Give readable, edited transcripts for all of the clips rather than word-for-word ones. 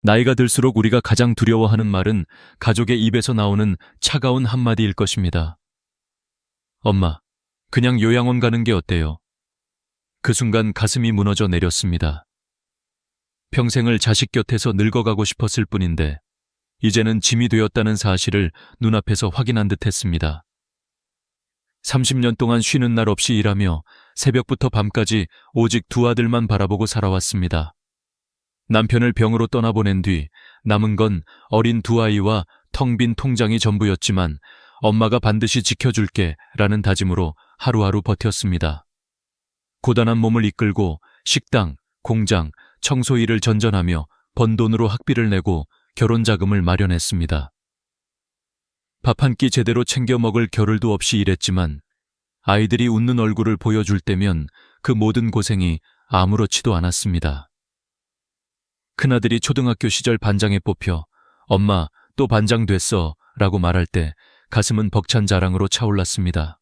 나이가 들수록 우리가 가장 두려워하는 말은 가족의 입에서 나오는 차가운 한마디일 것입니다. 엄마, 그냥 요양원 가는 게 어때요? 그 순간 가슴이 무너져 내렸습니다. 평생을 자식 곁에서 늙어가고 싶었을 뿐인데 이제는 짐이 되었다는 사실을 눈앞에서 확인한 듯 했습니다. 30년 동안 쉬는 날 없이 일하며 새벽부터 밤까지 오직 두 아들만 바라보고 살아왔습니다. 남편을 병으로 떠나보낸 뒤 남은 건 어린 두 아이와 텅 빈 통장이 전부였지만 엄마가 반드시 지켜줄게 라는 다짐으로 하루하루 버텼습니다. 고단한 몸을 이끌고 식당, 공장, 청소 일을 전전하며 번 돈으로 학비를 내고 결혼 자금을 마련했습니다. 밥 한 끼 제대로 챙겨 먹을 겨를도 없이 일했지만 아이들이 웃는 얼굴을 보여줄 때면 그 모든 고생이 아무렇지도 않았습니다. 큰아들이 초등학교 시절 반장에 뽑혀 엄마 또 반장 됐어 라고 말할 때 가슴은 벅찬 자랑으로 차올랐습니다.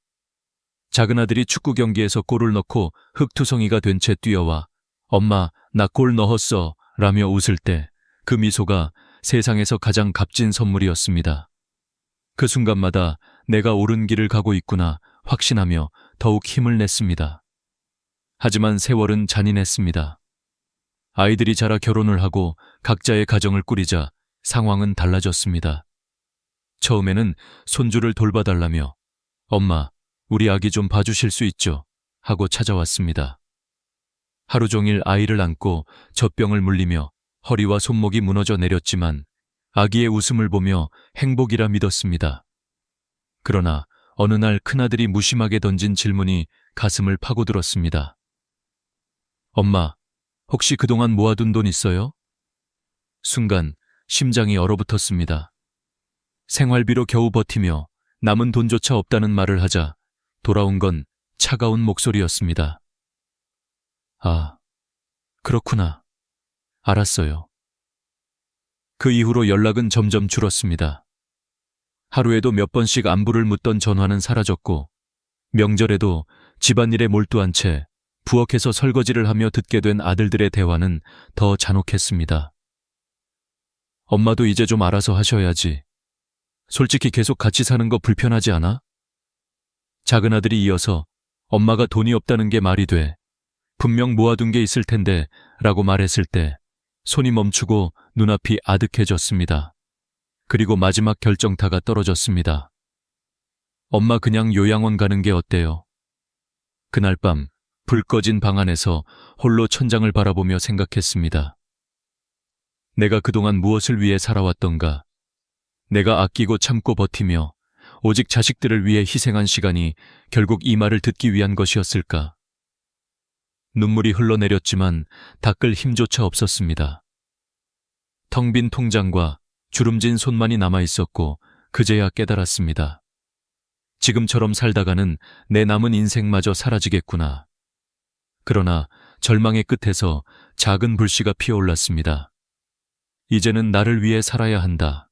작은아들이 축구 경기에서 골을 넣고 흙투성이가 된 채 뛰어와 엄마 나 골 넣었어 라며 웃을 때 그 미소가 세상에서 가장 값진 선물이었습니다. 그 순간마다 내가 옳은 길을 가고 있구나 확신하며 더욱 힘을 냈습니다. 하지만 세월은 잔인했습니다. 아이들이 자라 결혼을 하고 각자의 가정을 꾸리자 상황은 달라졌습니다. 처음에는 손주를 돌봐달라며 엄마, 우리 아기 좀 봐주실 수 있죠? 하고 찾아왔습니다. 하루 종일 아이를 안고 젖병을 물리며 허리와 손목이 무너져 내렸지만 아기의 웃음을 보며 행복이라 믿었습니다. 그러나 어느 날 큰아들이 무심하게 던진 질문이 가슴을 파고들었습니다. 엄마, 혹시 그동안 모아둔 돈 있어요? 순간 심장이 얼어붙었습니다. 생활비로 겨우 버티며 남은 돈조차 없다는 말을 하자 돌아온 건 차가운 목소리였습니다. 아, 그렇구나. 알았어요. 그 이후로 연락은 점점 줄었습니다. 하루에도 몇 번씩 안부를 묻던 전화는 사라졌고 명절에도 집안일에 몰두한 채 부엌에서 설거지를 하며 듣게 된 아들들의 대화는 더 잔혹했습니다. 엄마도 이제 좀 알아서 하셔야지. 솔직히 계속 같이 사는 거 불편하지 않아? 작은아들이 이어서 엄마가 돈이 없다는 게 말이 돼. 분명 모아둔 게 있을 텐데 라고 말했을 때 손이 멈추고 눈앞이 아득해졌습니다. 그리고 마지막 결정타가 떨어졌습니다. 엄마 그냥 요양원 가는 게 어때요? 그날 밤 불 꺼진 방 안에서 홀로 천장을 바라보며 생각했습니다. 내가 그동안 무엇을 위해 살아왔던가? 내가 아끼고 참고 버티며 오직 자식들을 위해 희생한 시간이 결국 이 말을 듣기 위한 것이었을까? 눈물이 흘러내렸지만 닦을 힘조차 없었습니다. 텅 빈 통장과 주름진 손만이 남아있었고 그제야 깨달았습니다. 지금처럼 살다가는 내 남은 인생마저 사라지겠구나. 그러나 절망의 끝에서 작은 불씨가 피어올랐습니다. 이제는 나를 위해 살아야 한다.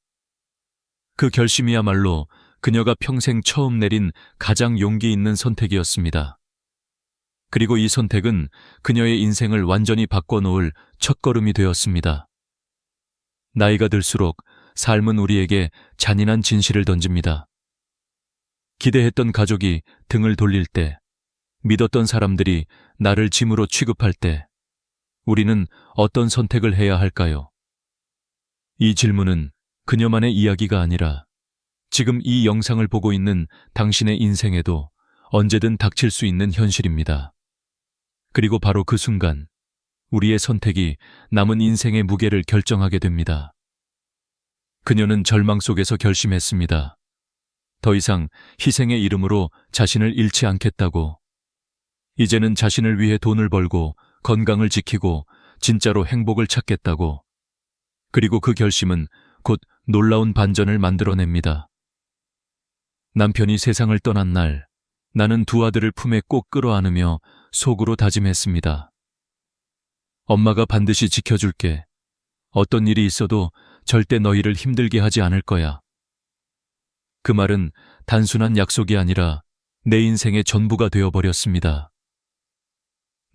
그 결심이야말로 그녀가 평생 처음 내린 가장 용기 있는 선택이었습니다. 그리고 이 선택은 그녀의 인생을 완전히 바꿔놓을 첫걸음이 되었습니다. 나이가 들수록 삶은 우리에게 잔인한 진실을 던집니다. 기대했던 가족이 등을 돌릴 때, 믿었던 사람들이 나를 짐으로 취급할 때, 우리는 어떤 선택을 해야 할까요? 이 질문은 그녀만의 이야기가 아니라 지금 이 영상을 보고 있는 당신의 인생에도 언제든 닥칠 수 있는 현실입니다. 그리고 바로 그 순간 우리의 선택이 남은 인생의 무게를 결정하게 됩니다. 그녀는 절망 속에서 결심했습니다. 더 이상 희생의 이름으로 자신을 잃지 않겠다고. 이제는 자신을 위해 돈을 벌고 건강을 지키고 진짜로 행복을 찾겠다고. 그리고 그 결심은 곧 놀라운 반전을 만들어냅니다. 남편이 세상을 떠난 날, 나는 두 아들을 품에 꼭 끌어안으며 속으로 다짐했습니다. 엄마가 반드시 지켜줄게. 어떤 일이 있어도 절대 너희를 힘들게 하지 않을 거야. 그 말은 단순한 약속이 아니라 내 인생의 전부가 되어버렸습니다.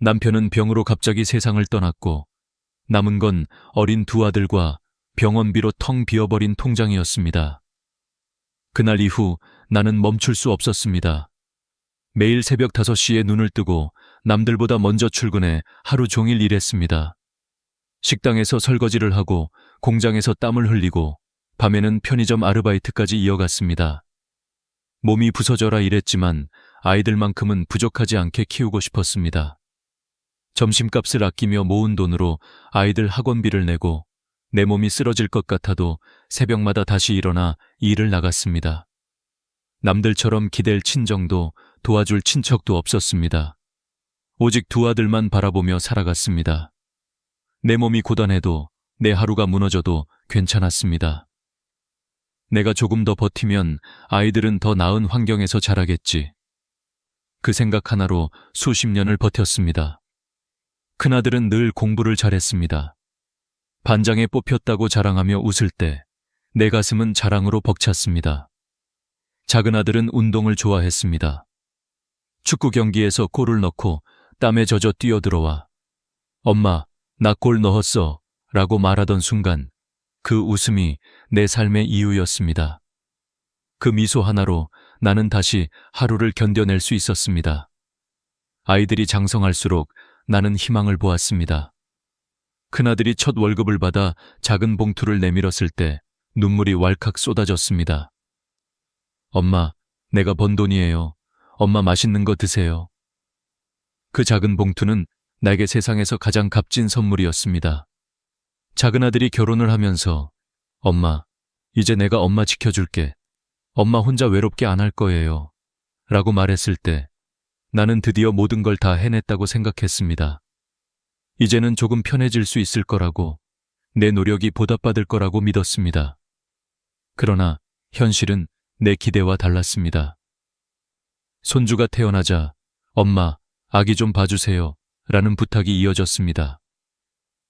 남편은 병으로 갑자기 세상을 떠났고 남은 건 어린 두 아들과 병원비로 텅 비어버린 통장이었습니다. 그날 이후 나는 멈출 수 없었습니다. 매일 새벽 5시에 눈을 뜨고 남들보다 먼저 출근해 하루 종일 일했습니다. 식당에서 설거지를 하고 공장에서 땀을 흘리고 밤에는 편의점 아르바이트까지 이어갔습니다. 몸이 부서져라 일했지만 아이들만큼은 부족하지 않게 키우고 싶었습니다. 점심값을 아끼며 모은 돈으로 아이들 학원비를 내고 내 몸이 쓰러질 것 같아도 새벽마다 다시 일어나 일을 나갔습니다. 남들처럼 기댈 친정도 도와줄 친척도 없었습니다. 오직 두 아들만 바라보며 살아갔습니다. 내 몸이 고단해도 내 하루가 무너져도 괜찮았습니다. 내가 조금 더 버티면 아이들은 더 나은 환경에서 자라겠지. 그 생각 하나로 수십 년을 버텼습니다. 큰아들은 늘 공부를 잘했습니다. 반장에 뽑혔다고 자랑하며 웃을 때 내 가슴은 자랑으로 벅찼습니다. 작은 아들은 운동을 좋아했습니다. 축구 경기에서 골을 넣고 땀에 젖어 뛰어들어와 엄마, 나 골 넣었어 라고 말하던 순간 그 웃음이 내 삶의 이유였습니다. 그 미소 하나로 나는 다시 하루를 견뎌낼 수 있었습니다. 아이들이 장성할수록 나는 희망을 보았습니다. 큰아들이 첫 월급을 받아 작은 봉투를 내밀었을 때 눈물이 왈칵 쏟아졌습니다. 엄마, 내가 번 돈이에요. 엄마 맛있는 거 드세요. 그 작은 봉투는 나에게 세상에서 가장 값진 선물이었습니다. 작은 아들이 결혼을 하면서 엄마, 이제 내가 엄마 지켜줄게. 엄마 혼자 외롭게 안 할 거예요. 라고 말했을 때 나는 드디어 모든 걸 다 해냈다고 생각했습니다. 이제는 조금 편해질 수 있을 거라고, 내 노력이 보답받을 거라고 믿었습니다. 그러나 현실은 내 기대와 달랐습니다. 손주가 태어나자 엄마, 아기 좀 봐주세요 라는 부탁이 이어졌습니다.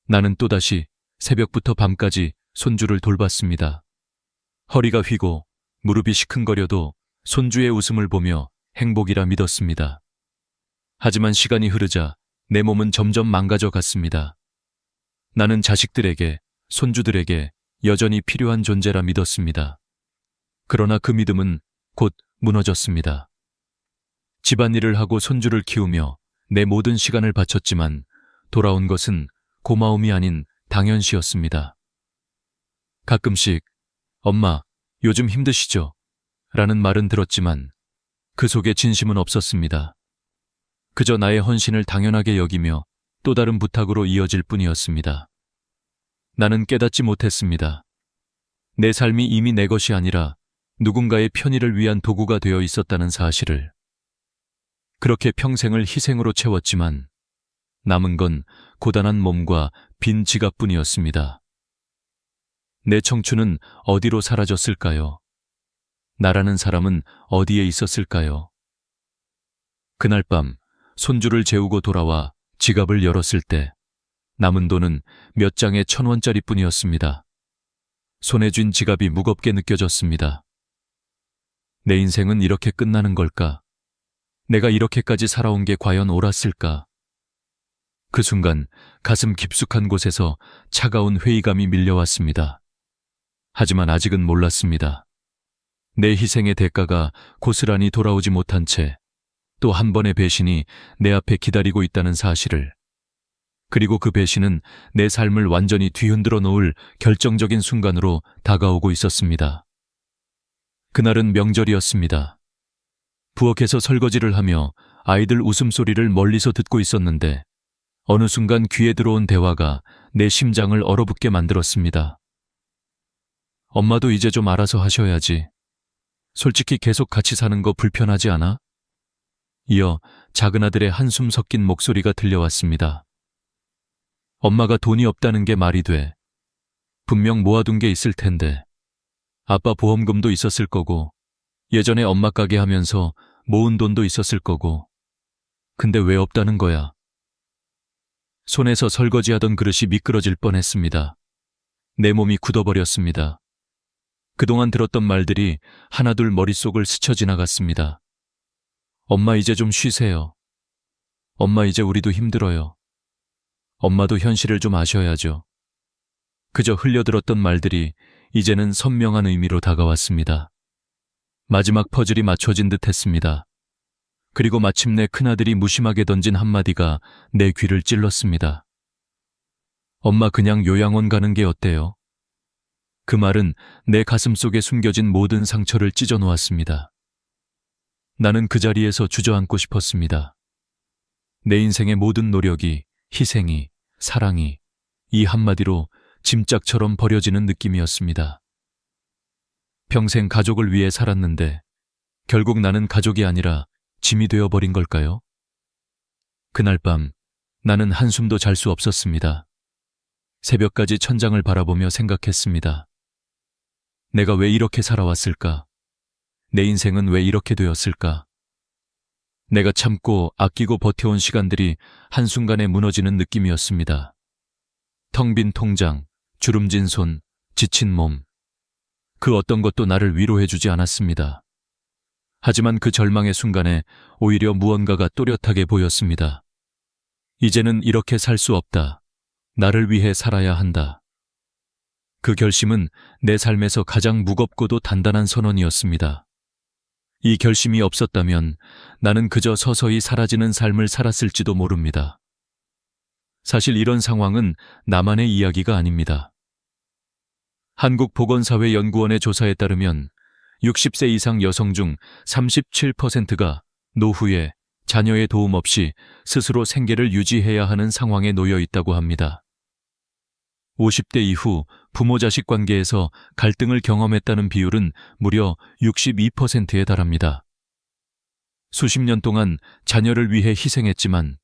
나는 또다시 새벽부터 밤까지 손주를 돌봤습니다. 허리가 휘고 무릎이 시큰거려도 손주의 웃음을 보며 행복이라 믿었습니다. 하지만 시간이 흐르자 내 몸은 점점 망가져 갔습니다. 나는 자식들에게, 손주들에게 여전히 필요한 존재라 믿었습니다. 그러나 그 믿음은 곧 무너졌습니다. 집안일을 하고 손주를 키우며 내 모든 시간을 바쳤지만 돌아온 것은 고마움이 아닌 당연시였습니다. 가끔씩 엄마, 요즘 힘드시죠? 라는 말은 들었지만 그 속에 진심은 없었습니다. 그저 나의 헌신을 당연하게 여기며 또 다른 부탁으로 이어질 뿐이었습니다. 나는 깨닫지 못했습니다. 내 삶이 이미 내 것이 아니라 누군가의 편의를 위한 도구가 되어 있었다는 사실을. 그렇게 평생을 희생으로 채웠지만 남은 건 고단한 몸과 빈 지갑뿐이었습니다. 내 청춘은 어디로 사라졌을까요? 나라는 사람은 어디에 있었을까요? 그날 밤 손주를 재우고 돌아와 지갑을 열었을 때 남은 돈은 몇 장의 1,000원짜리 뿐이었습니다. 손에 쥔 지갑이 무겁게 느껴졌습니다. 내 인생은 이렇게 끝나는 걸까? 내가 이렇게까지 살아온 게 과연 옳았을까? 그 순간 가슴 깊숙한 곳에서 차가운 회의감이 밀려왔습니다. 하지만 아직은 몰랐습니다. 내 희생의 대가가 고스란히 돌아오지 못한 채 또 한 번의 배신이 내 앞에 기다리고 있다는 사실을. 그리고 그 배신은 내 삶을 완전히 뒤흔들어 놓을 결정적인 순간으로 다가오고 있었습니다. 그날은 명절이었습니다. 부엌에서 설거지를 하며 아이들 웃음소리를 멀리서 듣고 있었는데 어느 순간 귀에 들어온 대화가 내 심장을 얼어붙게 만들었습니다. 엄마도 이제 좀 알아서 하셔야지. 솔직히 계속 같이 사는 거 불편하지 않아? 이어 작은 아들의 한숨 섞인 목소리가 들려왔습니다. 엄마가 돈이 없다는 게 말이 돼. 분명 모아둔 게 있을 텐데. 아빠 보험금도 있었을 거고, 예전에 엄마 가게 하면서 모은 돈도 있었을 거고. 근데 왜 없다는 거야? 손에서 설거지하던 그릇이 미끄러질 뻔했습니다. 내 몸이 굳어버렸습니다. 그동안 들었던 말들이 하나둘 머릿속을 스쳐 지나갔습니다. 엄마 이제 좀 쉬세요. 엄마 이제 우리도 힘들어요. 엄마도 현실을 좀 아셔야죠. 그저 흘려들었던 말들이 이제는 선명한 의미로 다가왔습니다. 마지막 퍼즐이 맞춰진 듯 했습니다. 그리고 마침내 큰아들이 무심하게 던진 한마디가 내 귀를 찔렀습니다. 엄마 그냥 요양원 가는 게 어때요? 그 말은 내 가슴 속에 숨겨진 모든 상처를 찢어 놓았습니다. 나는 그 자리에서 주저앉고 싶었습니다. 내 인생의 모든 노력이, 희생이, 사랑이 이 한마디로 짐짝처럼 버려지는 느낌이었습니다. 평생 가족을 위해 살았는데 결국 나는 가족이 아니라 짐이 되어버린 걸까요? 그날 밤 나는 한숨도 잘 수 없었습니다. 새벽까지 천장을 바라보며 생각했습니다. 내가 왜 이렇게 살아왔을까? 내 인생은 왜 이렇게 되었을까? 내가 참고 아끼고 버텨온 시간들이 한순간에 무너지는 느낌이었습니다. 텅 빈 통장, 주름진 손, 지친 몸. 그 어떤 것도 나를 위로해주지 않았습니다. 하지만 그 절망의 순간에 오히려 무언가가 또렷하게 보였습니다. 이제는 이렇게 살 수 없다. 나를 위해 살아야 한다. 그 결심은 내 삶에서 가장 무겁고도 단단한 선언이었습니다. 이 결심이 없었다면 나는 그저 서서히 사라지는 삶을 살았을지도 모릅니다. 사실 이런 상황은 나만의 이야기가 아닙니다. 한국보건사회연구원의 조사에 따르면 60세 이상 여성 중 37%가 노후에 자녀의 도움 없이 스스로 생계를 유지해야 하는 상황에 놓여 있다고 합니다. 50대 이후 부모-자식 관계에서 갈등을 경험했다는 비율은 무려 62%에 달합니다. 수십 년 동안 자녀를 위해 희생했지만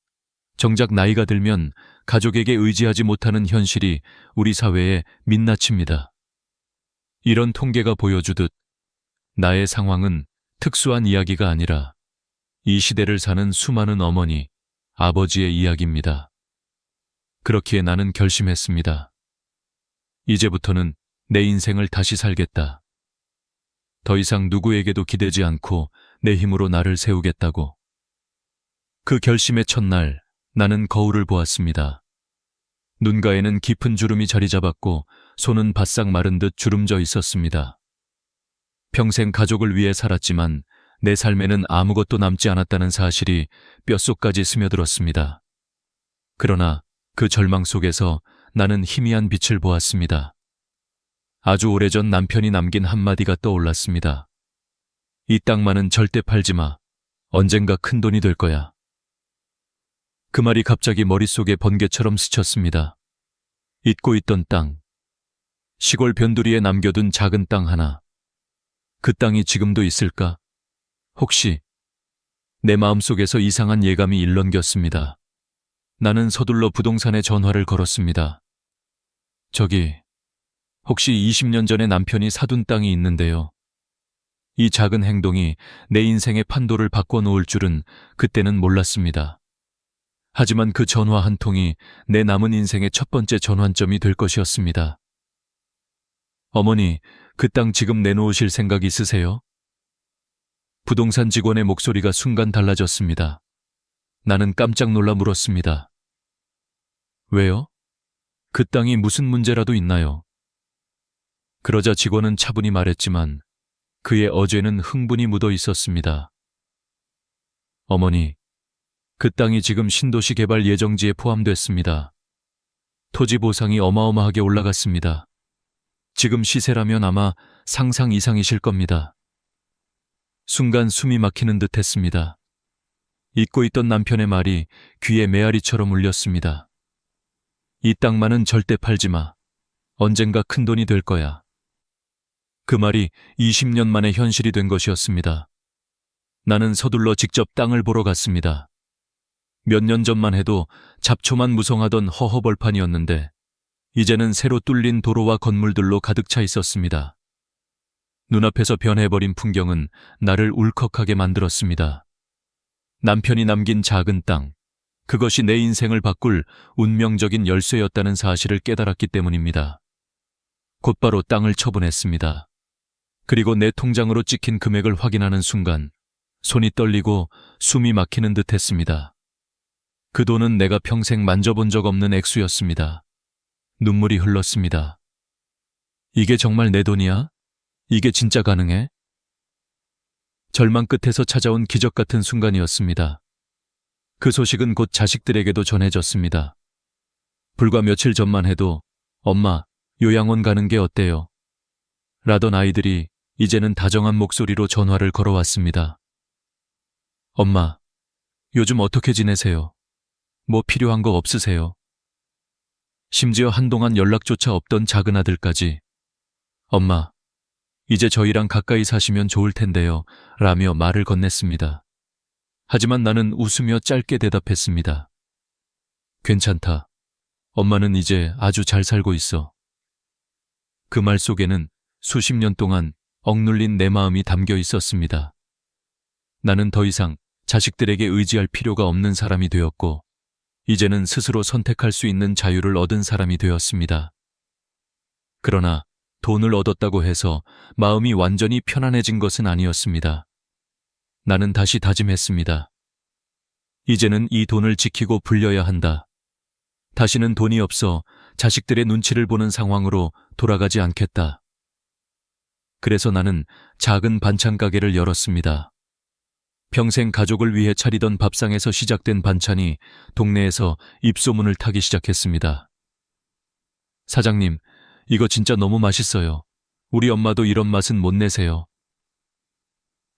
정작 나이가 들면 가족에게 의지하지 못하는 현실이 우리 사회에 민낯입니다. 이런 통계가 보여주듯 나의 상황은 특수한 이야기가 아니라 이 시대를 사는 수많은 어머니, 아버지의 이야기입니다. 그렇기에 나는 결심했습니다. 이제부터는 내 인생을 다시 살겠다. 더 이상 누구에게도 기대지 않고 내 힘으로 나를 세우겠다고. 그 결심의 첫날, 나는 거울을 보았습니다. 눈가에는 깊은 주름이 자리 잡았고 손은 바싹 마른 듯 주름져 있었습니다. 평생 가족을 위해 살았지만 내 삶에는 아무것도 남지 않았다는 사실이 뼛속까지 스며들었습니다. 그러나 그 절망 속에서 나는 희미한 빛을 보았습니다. 아주 오래전 남편이 남긴 한마디가 떠올랐습니다. 이 땅만은 절대 팔지 마. 언젠가 큰 돈이 될 거야. 그 말이 갑자기 머릿속에 번개처럼 스쳤습니다. 잊고 있던 땅. 시골 변두리에 남겨둔 작은 땅 하나. 그 땅이 지금도 있을까? 혹시 내 마음속에서 이상한 예감이 일렁겼습니다. 나는 서둘러 부동산에 전화를 걸었습니다. 저기, 혹시 20년 전에 남편이 사둔 땅이 있는데요. 이 작은 행동이 내 인생의 판도를 바꿔놓을 줄은 그때는 몰랐습니다. 하지만 그 전화 한 통이 내 남은 인생의 첫 번째 전환점이 될 것이었습니다. 어머니, 그 땅 지금 내놓으실 생각 있으세요? 부동산 직원의 목소리가 순간 달라졌습니다. 나는 깜짝 놀라 물었습니다. 왜요? 그 땅이 무슨 문제라도 있나요? 그러자 직원은 차분히 말했지만 그의 어제는 흥분이 묻어 있었습니다. 어머니, 그 땅이 지금 신도시 개발 예정지에 포함됐습니다. 토지 보상이 어마어마하게 올라갔습니다. 지금 시세라면 아마 상상 이상이실 겁니다. 순간 숨이 막히는 듯 했습니다. 잊고 있던 남편의 말이 귀에 메아리처럼 울렸습니다. 이 땅만은 절대 팔지 마. 언젠가 큰 돈이 될 거야. 그 말이 20년 만에 현실이 된 것이었습니다. 나는 서둘러 직접 땅을 보러 갔습니다. 몇 년 전만 해도 잡초만 무성하던 허허벌판이었는데 이제는 새로 뚫린 도로와 건물들로 가득 차 있었습니다. 눈앞에서 변해버린 풍경은 나를 울컥하게 만들었습니다. 남편이 남긴 작은 땅, 그것이 내 인생을 바꿀 운명적인 열쇠였다는 사실을 깨달았기 때문입니다. 곧바로 땅을 처분했습니다. 그리고 내 통장으로 찍힌 금액을 확인하는 순간 손이 떨리고 숨이 막히는 듯 했습니다. 그 돈은 내가 평생 만져본 적 없는 액수였습니다. 눈물이 흘렀습니다. 이게 정말 내 돈이야? 이게 진짜 가능해? 절망 끝에서 찾아온 기적 같은 순간이었습니다. 그 소식은 곧 자식들에게도 전해졌습니다. 불과 며칠 전만 해도 엄마, 요양원 가는 게 어때요? 라던 아이들이 이제는 다정한 목소리로 전화를 걸어왔습니다. 엄마, 요즘 어떻게 지내세요? 뭐 필요한 거 없으세요? 심지어 한동안 연락조차 없던 작은 아들까지 엄마, 이제 저희랑 가까이 사시면 좋을 텐데요 라며 말을 건넸습니다. 하지만 나는 웃으며 짧게 대답했습니다. 괜찮다. 엄마는 이제 아주 잘 살고 있어. 그 말 속에는 수십 년 동안 억눌린 내 마음이 담겨 있었습니다. 나는 더 이상 자식들에게 의지할 필요가 없는 사람이 되었고, 이제는 스스로 선택할 수 있는 자유를 얻은 사람이 되었습니다. 그러나 돈을 얻었다고 해서 마음이 완전히 편안해진 것은 아니었습니다. 나는 다시 다짐했습니다. 이제는 이 돈을 지키고 불려야 한다. 다시는 돈이 없어 자식들의 눈치를 보는 상황으로 돌아가지 않겠다. 그래서 나는 작은 반찬 가게를 열었습니다. 평생 가족을 위해 차리던 밥상에서 시작된 반찬이 동네에서 입소문을 타기 시작했습니다. 사장님, 이거 진짜 너무 맛있어요. 우리 엄마도 이런 맛은 못 내세요.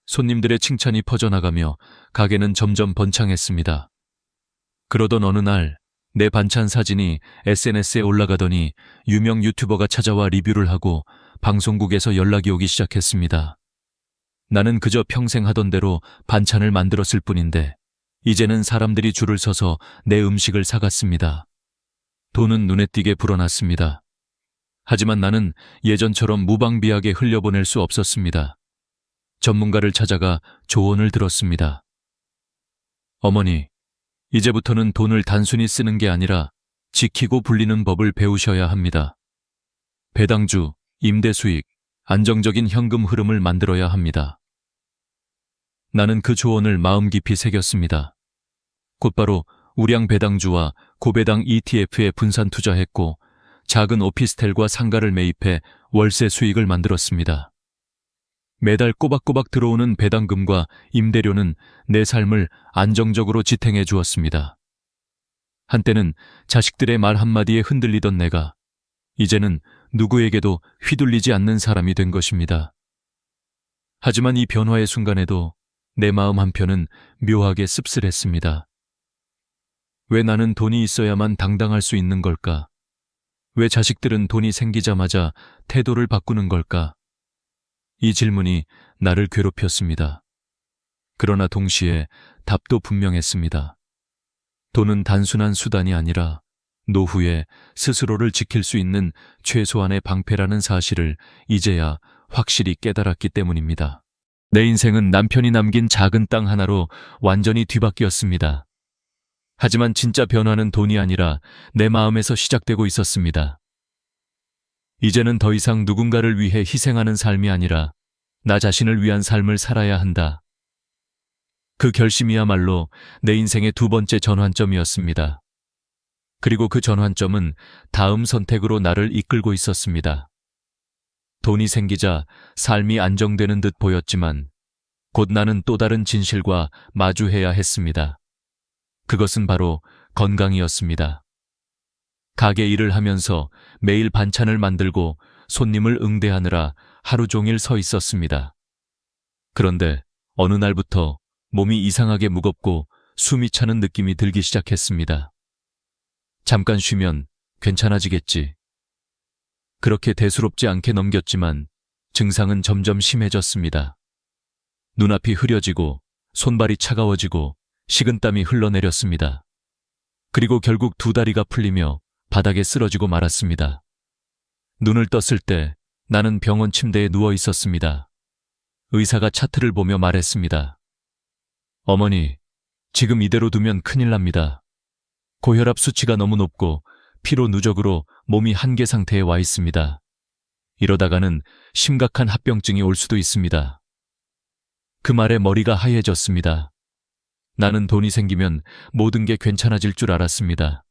손님들의 칭찬이 퍼져나가며 가게는 점점 번창했습니다. 그러던 어느 날 내 반찬 사진이 SNS에 올라가더니 유명 유튜버가 찾아와 리뷰를 하고 방송국에서 연락이 오기 시작했습니다. 나는 그저 평생 하던 대로 반찬을 만들었을 뿐인데 이제는 사람들이 줄을 서서 내 음식을 사갔습니다. 돈은 눈에 띄게 불어났습니다. 하지만 나는 예전처럼 무방비하게 흘려보낼 수 없었습니다. 전문가를 찾아가 조언을 들었습니다. 어머니, 이제부터는 돈을 단순히 쓰는 게 아니라 지키고 불리는 법을 배우셔야 합니다. 배당주, 임대 수익, 안정적인 현금 흐름을 만들어야 합니다. 나는 그 조언을 마음 깊이 새겼습니다. 곧바로 우량 배당주와 고배당 ETF에 분산 투자했고 작은 오피스텔과 상가를 매입해 월세 수익을 만들었습니다. 매달 꼬박꼬박 들어오는 배당금과 임대료는 내 삶을 안정적으로 지탱해 주었습니다. 한때는 자식들의 말 한마디에 흔들리던 내가 이제는 누구에게도 휘둘리지 않는 사람이 된 것입니다. 하지만 이 변화의 순간에도 내 마음 한편은 묘하게 씁쓸했습니다. 왜 나는 돈이 있어야만 당당할 수 있는 걸까? 왜 자식들은 돈이 생기자마자 태도를 바꾸는 걸까? 이 질문이 나를 괴롭혔습니다. 그러나 동시에 답도 분명했습니다. 돈은 단순한 수단이 아니라 노후에 스스로를 지킬 수 있는 최소한의 방패라는 사실을 이제야 확실히 깨달았기 때문입니다. 내 인생은 남편이 남긴 작은 땅 하나로 완전히 뒤바뀌었습니다. 하지만 진짜 변화는 돈이 아니라 내 마음에서 시작되고 있었습니다. 이제는 더 이상 누군가를 위해 희생하는 삶이 아니라 나 자신을 위한 삶을 살아야 한다. 그 결심이야말로 내 인생의 두 번째 전환점이었습니다. 그리고 그 전환점은 다음 선택으로 나를 이끌고 있었습니다. 돈이 생기자 삶이 안정되는 듯 보였지만 곧 나는 또 다른 진실과 마주해야 했습니다. 그것은 바로 건강이었습니다. 가게 일을 하면서 매일 반찬을 만들고 손님을 응대하느라 하루 종일 서 있었습니다. 그런데 어느 날부터 몸이 이상하게 무겁고 숨이 차는 느낌이 들기 시작했습니다. 잠깐 쉬면 괜찮아지겠지. 그렇게 대수롭지 않게 넘겼지만 증상은 점점 심해졌습니다. 눈앞이 흐려지고 손발이 차가워지고 식은땀이 흘러내렸습니다. 그리고 결국 두 다리가 풀리며 바닥에 쓰러지고 말았습니다. 눈을 떴을 때 나는 병원 침대에 누워 있었습니다. 의사가 차트를 보며 말했습니다. 어머니, 지금 이대로 두면 큰일 납니다. 고혈압 수치가 너무 높고 피로 누적으로 몸이 한계 상태에 와 있습니다. 이러다가는 심각한 합병증이 올 수도 있습니다. 그 말에 머리가 하얘졌습니다. 나는 돈이 생기면 모든 게 괜찮아질 줄 알았습니다.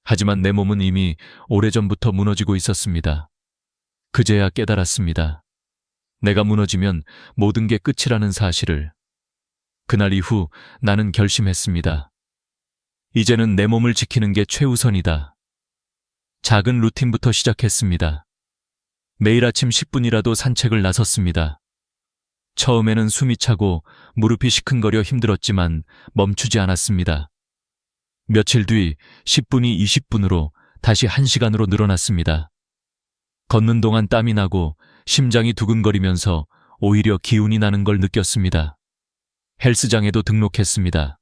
하지만 내 몸은 이미 오래전부터 무너지고 있었습니다. 그제야 깨달았습니다. 내가 무너지면 모든 게 끝이라는 사실을. 그날 이후 나는 결심했습니다. 이제는 내 몸을 지키는 게 최우선이다. 작은 루틴부터 시작했습니다. 매일 아침 10분이라도 산책을 나섰습니다. 처음에는 숨이 차고 무릎이 시큰거려 힘들었지만 멈추지 않았습니다. 며칠 뒤 10분이 20분으로 다시 1시간으로 늘어났습니다. 걷는 동안 땀이 나고 심장이 두근거리면서 오히려 기운이 나는 걸 느꼈습니다. 헬스장에도 등록했습니다.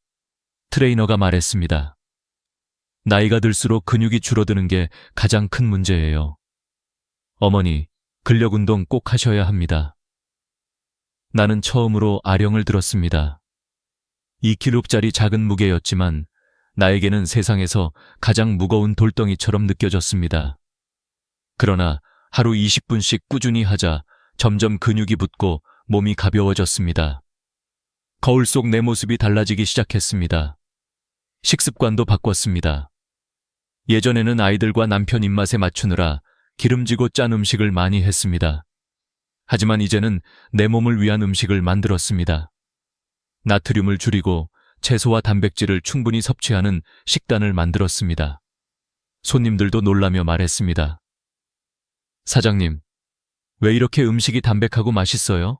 트레이너가 말했습니다. 나이가 들수록 근육이 줄어드는 게 가장 큰 문제예요. 어머니, 근력 운동 꼭 하셔야 합니다. 나는 처음으로 아령을 들었습니다. 2kg짜리 작은 무게였지만 나에게는 세상에서 가장 무거운 돌덩이처럼 느껴졌습니다. 그러나 하루 20분씩 꾸준히 하자 점점 근육이 붙고 몸이 가벼워졌습니다. 거울 속 내 모습이 달라지기 시작했습니다. 식습관도 바꿨습니다. 예전에는 아이들과 남편 입맛에 맞추느라 기름지고 짠 음식을 많이 했습니다. 하지만 이제는 내 몸을 위한 음식을 만들었습니다. 나트륨을 줄이고 채소와 단백질을 충분히 섭취하는 식단을 만들었습니다. 손님들도 놀라며 말했습니다. 사장님, 왜 이렇게 음식이 담백하고 맛있어요?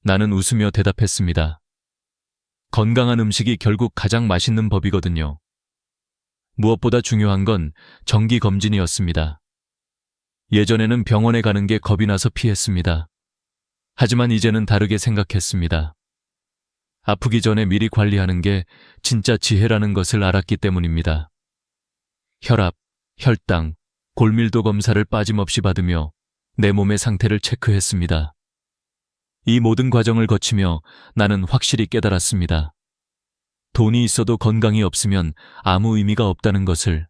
나는 웃으며 대답했습니다. 건강한 음식이 결국 가장 맛있는 법이거든요. 무엇보다 중요한 건 정기검진이었습니다. 예전에는 병원에 가는 게 겁이 나서 피했습니다. 하지만 이제는 다르게 생각했습니다. 아프기 전에 미리 관리하는 게 진짜 지혜라는 것을 알았기 때문입니다. 혈압, 혈당, 골밀도 검사를 빠짐없이 받으며 내 몸의 상태를 체크했습니다. 이 모든 과정을 거치며 나는 확실히 깨달았습니다. 돈이 있어도 건강이 없으면 아무 의미가 없다는 것을.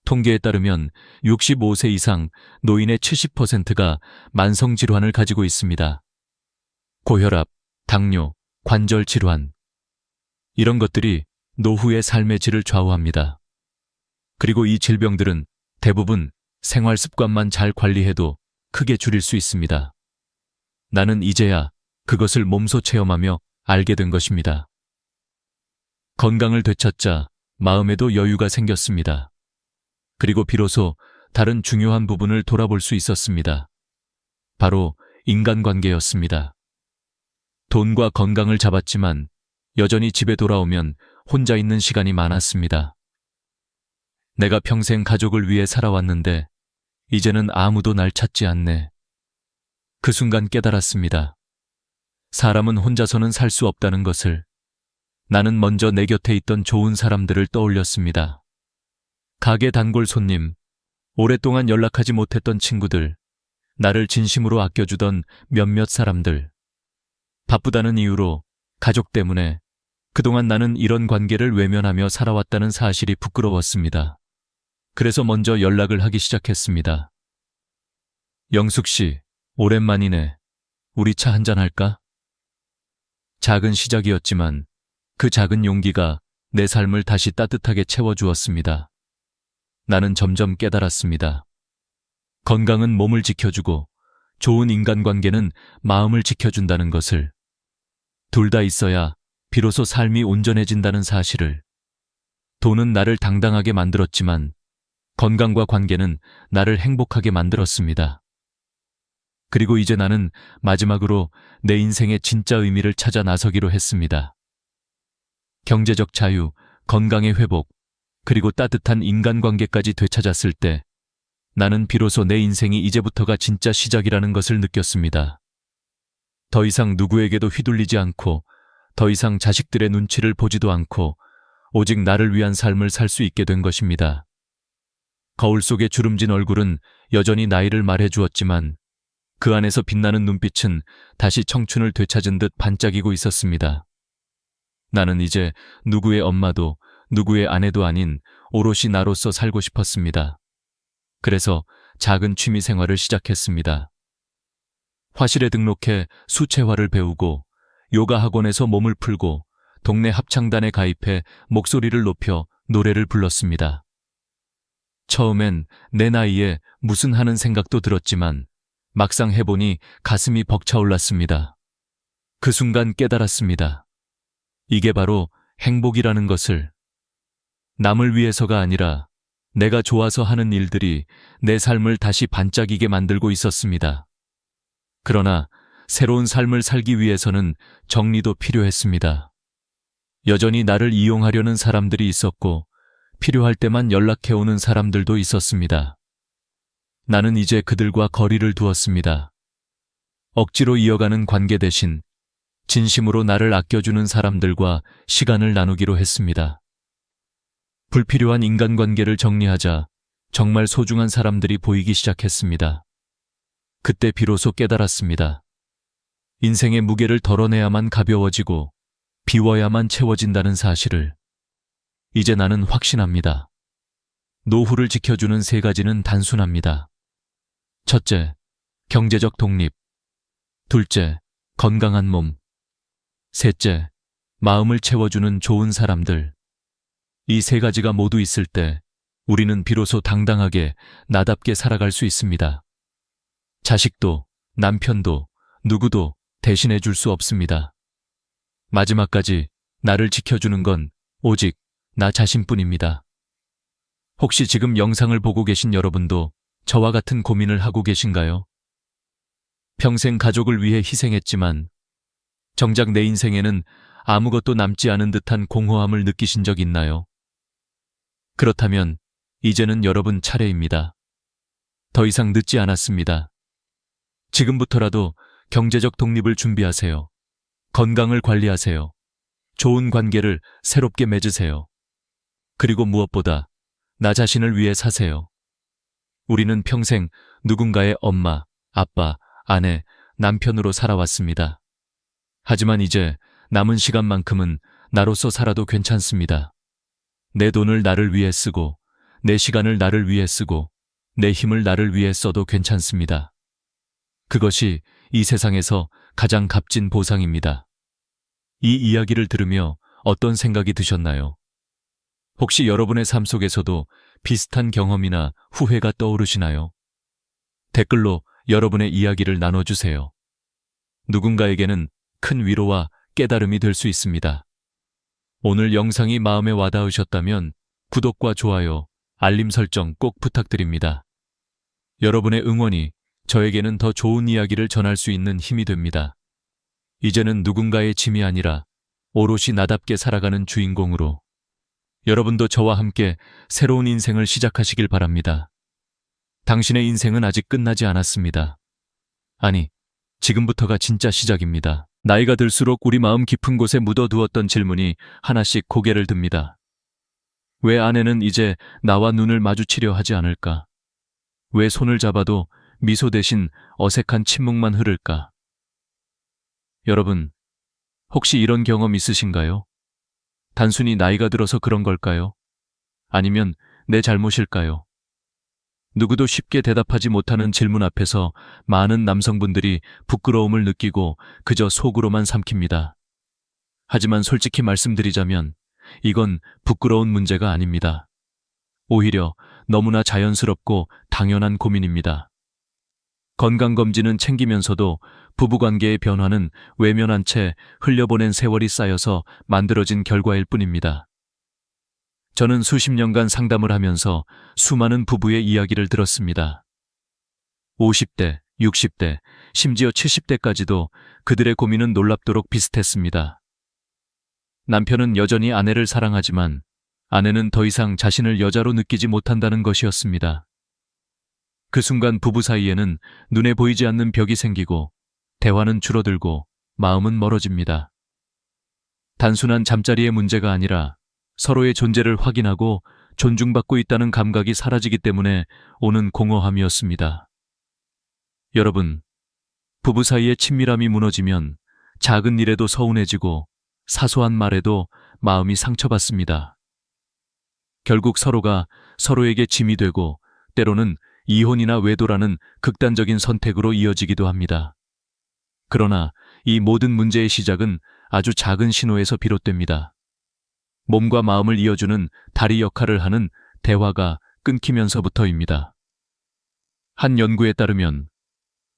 통계에 따르면 65세 이상 노인의 70%가 만성질환을 가지고 있습니다. 고혈압, 당뇨, 관절 질환. 이런 것들이 노후의 삶의 질을 좌우합니다. 그리고 이 질병들은 대부분 생활 습관만 잘 관리해도 크게 줄일 수 있습니다. 나는 이제야 그것을 몸소 체험하며 알게 된 것입니다. 건강을 되찾자 마음에도 여유가 생겼습니다. 그리고 비로소 다른 중요한 부분을 돌아볼 수 있었습니다. 바로 인간관계였습니다. 돈과 건강을 잡았지만 여전히 집에 돌아오면 혼자 있는 시간이 많았습니다. 내가 평생 가족을 위해 살아왔는데 이제는 아무도 날 찾지 않네. 그 순간 깨달았습니다. 사람은 혼자서는 살 수 없다는 것을. 나는 먼저 내 곁에 있던 좋은 사람들을 떠올렸습니다. 가게 단골 손님, 오랫동안 연락하지 못했던 친구들, 나를 진심으로 아껴주던 몇몇 사람들. 바쁘다는 이유로, 가족 때문에 그동안 나는 이런 관계를 외면하며 살아왔다는 사실이 부끄러웠습니다. 그래서 먼저 연락을 하기 시작했습니다. 영숙 씨, 오랜만이네. 우리 차 한잔 할까? 작은 시작이었지만 그 작은 용기가 내 삶을 다시 따뜻하게 채워주었습니다. 나는 점점 깨달았습니다. 건강은 몸을 지켜주고 좋은 인간관계는 마음을 지켜준다는 것을. 둘 다 있어야 비로소 삶이 온전해진다는 사실을. 돈은 나를 당당하게 만들었지만 건강과 관계는 나를 행복하게 만들었습니다. 그리고 이제 나는 마지막으로 내 인생의 진짜 의미를 찾아 나서기로 했습니다. 경제적 자유, 건강의 회복, 그리고 따뜻한 인간관계까지 되찾았을 때 나는 비로소 내 인생이 이제부터가 진짜 시작이라는 것을 느꼈습니다. 더 이상 누구에게도 휘둘리지 않고 더 이상 자식들의 눈치를 보지도 않고 오직 나를 위한 삶을 살 수 있게 된 것입니다. 거울 속의 주름진 얼굴은 여전히 나이를 말해주었지만 그 안에서 빛나는 눈빛은 다시 청춘을 되찾은 듯 반짝이고 있었습니다. 나는 이제 누구의 엄마도 누구의 아내도 아닌 오롯이 나로서 살고 싶었습니다. 그래서 작은 취미 생활을 시작했습니다. 화실에 등록해 수채화를 배우고 요가 학원에서 몸을 풀고 동네 합창단에 가입해 목소리를 높여 노래를 불렀습니다. 처음엔 내 나이에 무슨 하는 생각도 들었지만 막상 해보니 가슴이 벅차올랐습니다. 그 순간 깨달았습니다. 이게 바로 행복이라는 것을. 남을 위해서가 아니라 내가 좋아서 하는 일들이 내 삶을 다시 반짝이게 만들고 있었습니다. 그러나 새로운 삶을 살기 위해서는 정리도 필요했습니다. 여전히 나를 이용하려는 사람들이 있었고 필요할 때만 연락해오는 사람들도 있었습니다. 나는 이제 그들과 거리를 두었습니다. 억지로 이어가는 관계 대신 진심으로 나를 아껴주는 사람들과 시간을 나누기로 했습니다. 불필요한 인간관계를 정리하자 정말 소중한 사람들이 보이기 시작했습니다. 그때 비로소 깨달았습니다. 인생의 무게를 덜어내야만 가벼워지고 비워야만 채워진다는 사실을. 이제 나는 확신합니다. 노후를 지켜주는 3가지는 단순합니다. 첫째, 경제적 독립. 둘째, 건강한 몸. 셋째, 마음을 채워주는 좋은 사람들. 이 3가지가 모두 있을 때 우리는 비로소 당당하게 나답게 살아갈 수 있습니다. 자식도, 남편도, 누구도 대신해 줄 수 없습니다. 마지막까지 나를 지켜주는 건 오직 나 자신뿐입니다. 혹시 지금 영상을 보고 계신 여러분도 저와 같은 고민을 하고 계신가요? 평생 가족을 위해 희생했지만 정작 내 인생에는 아무것도 남지 않은 듯한 공허함을 느끼신 적 있나요? 그렇다면 이제는 여러분 차례입니다. 더 이상 늦지 않았습니다. 지금부터라도 경제적 독립을 준비하세요. 건강을 관리하세요. 좋은 관계를 새롭게 맺으세요. 그리고 무엇보다 나 자신을 위해 사세요. 우리는 평생 누군가의 엄마, 아빠, 아내, 남편으로 살아왔습니다. 하지만 이제 남은 시간만큼은 나로서 살아도 괜찮습니다. 내 돈을 나를 위해 쓰고, 내 시간을 나를 위해 쓰고, 내 힘을 나를 위해 써도 괜찮습니다. 그것이 이 세상에서 가장 값진 보상입니다. 이 이야기를 들으며 어떤 생각이 드셨나요? 혹시 여러분의 삶 속에서도 비슷한 경험이나 후회가 떠오르시나요? 댓글로 여러분의 이야기를 나눠주세요. 누군가에게는 큰 위로와 깨달음이 될 수 있습니다. 오늘 영상이 마음에 와닿으셨다면 구독과 좋아요, 알림 설정 꼭 부탁드립니다. 여러분의 응원이 저에게는 더 좋은 이야기를 전할 수 있는 힘이 됩니다. 이제는 누군가의 짐이 아니라 오롯이 나답게 살아가는 주인공으로 여러분도 저와 함께 새로운 인생을 시작하시길 바랍니다. 당신의 인생은 아직 끝나지 않았습니다. 아니, 지금부터가 진짜 시작입니다. 나이가 들수록 우리 마음 깊은 곳에 묻어두었던 질문이 하나씩 고개를 듭니다. 왜 아내는 이제 나와 눈을 마주치려 하지 않을까? 왜 손을 잡아도 미소 대신 어색한 침묵만 흐를까? 여러분, 혹시 이런 경험 있으신가요? 단순히 나이가 들어서 그런 걸까요? 아니면 내 잘못일까요? 누구도 쉽게 대답하지 못하는 질문 앞에서 많은 남성분들이 부끄러움을 느끼고 그저 속으로만 삼킵니다. 하지만 솔직히 말씀드리자면 이건 부끄러운 문제가 아닙니다. 오히려 너무나 자연스럽고 당연한 고민입니다. 건강검진은 챙기면서도 부부관계의 변화는 외면한 채 흘려보낸 세월이 쌓여서 만들어진 결과일 뿐입니다. 저는 수십 년간 상담을 하면서 수많은 부부의 이야기를 들었습니다. 50대, 60대, 심지어 70대까지도 그들의 고민은 놀랍도록 비슷했습니다. 남편은 여전히 아내를 사랑하지만 아내는 더 이상 자신을 여자로 느끼지 못한다는 것이었습니다. 그 순간 부부 사이에는 눈에 보이지 않는 벽이 생기고 대화는 줄어들고 마음은 멀어집니다. 단순한 잠자리의 문제가 아니라 서로의 존재를 확인하고 존중받고 있다는 감각이 사라지기 때문에 오는 공허함이었습니다. 여러분, 부부 사이의 친밀함이 무너지면 작은 일에도 서운해지고 사소한 말에도 마음이 상처받습니다. 결국 서로가 서로에게 짐이 되고 때로는 이혼이나 외도라는 극단적인 선택으로 이어지기도 합니다. 그러나 이 모든 문제의 시작은 아주 작은 신호에서 비롯됩니다. 몸과 마음을 이어주는 다리 역할을 하는 대화가 끊기면서부터입니다. 한 연구에 따르면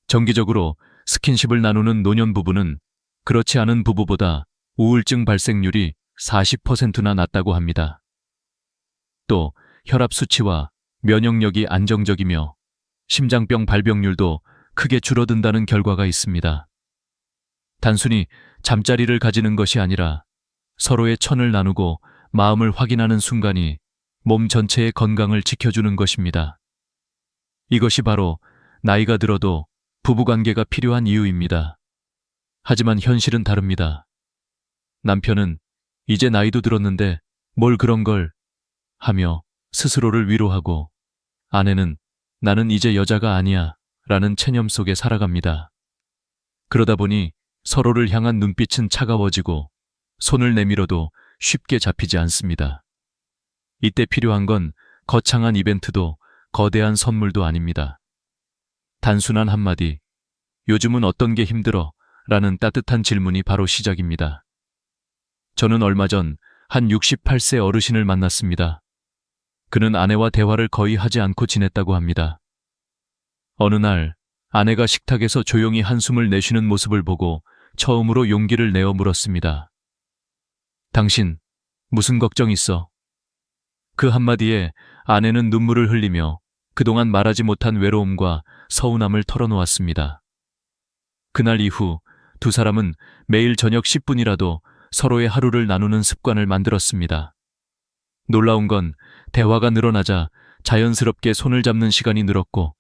정기적으로 스킨십을 나누는 노년 부부는 그렇지 않은 부부보다 우울증 발생률이 40%나 낮다고 합니다. 또 혈압 수치와 면역력이 안정적이며 심장병 발병률도 크게 줄어든다는 결과가 있습니다. 단순히 잠자리를 가지는 것이 아니라 서로의 천을 나누고 마음을 확인하는 순간이 몸 전체의 건강을 지켜주는 것입니다. 이것이 바로 나이가 들어도 부부관계가 필요한 이유입니다. 하지만 현실은 다릅니다. 남편은 이제 나이도 들었는데 뭘 그런 걸 하며 스스로를 위로하고, 아내는 나는 이제 여자가 아니야 라는 체념 속에 살아갑니다. 그러다 보니 서로를 향한 눈빛은 차가워지고 손을 내밀어도 쉽게 잡히지 않습니다. 이때 필요한 건 거창한 이벤트도 거대한 선물도 아닙니다. 단순한 한마디, 요즘은 어떤 게 힘들어? 라는 따뜻한 질문이 바로 시작입니다. 저는 얼마 전 한 68세 어르신을 만났습니다. 그는 아내와 대화를 거의 하지 않고 지냈다고 합니다. 어느 날 아내가 식탁에서 조용히 한숨을 내쉬는 모습을 보고 처음으로 용기를 내어 물었습니다. 당신 무슨 걱정 있어? 그 한마디에 아내는 눈물을 흘리며 그동안 말하지 못한 외로움과 서운함을 털어놓았습니다. 그날 이후 두 사람은 매일 저녁 10분이라도 서로의 하루를 나누는 습관을 만들었습니다. 놀라운 건 대화가 늘어나자 자연스럽게 손을 잡는 시간이 늘었고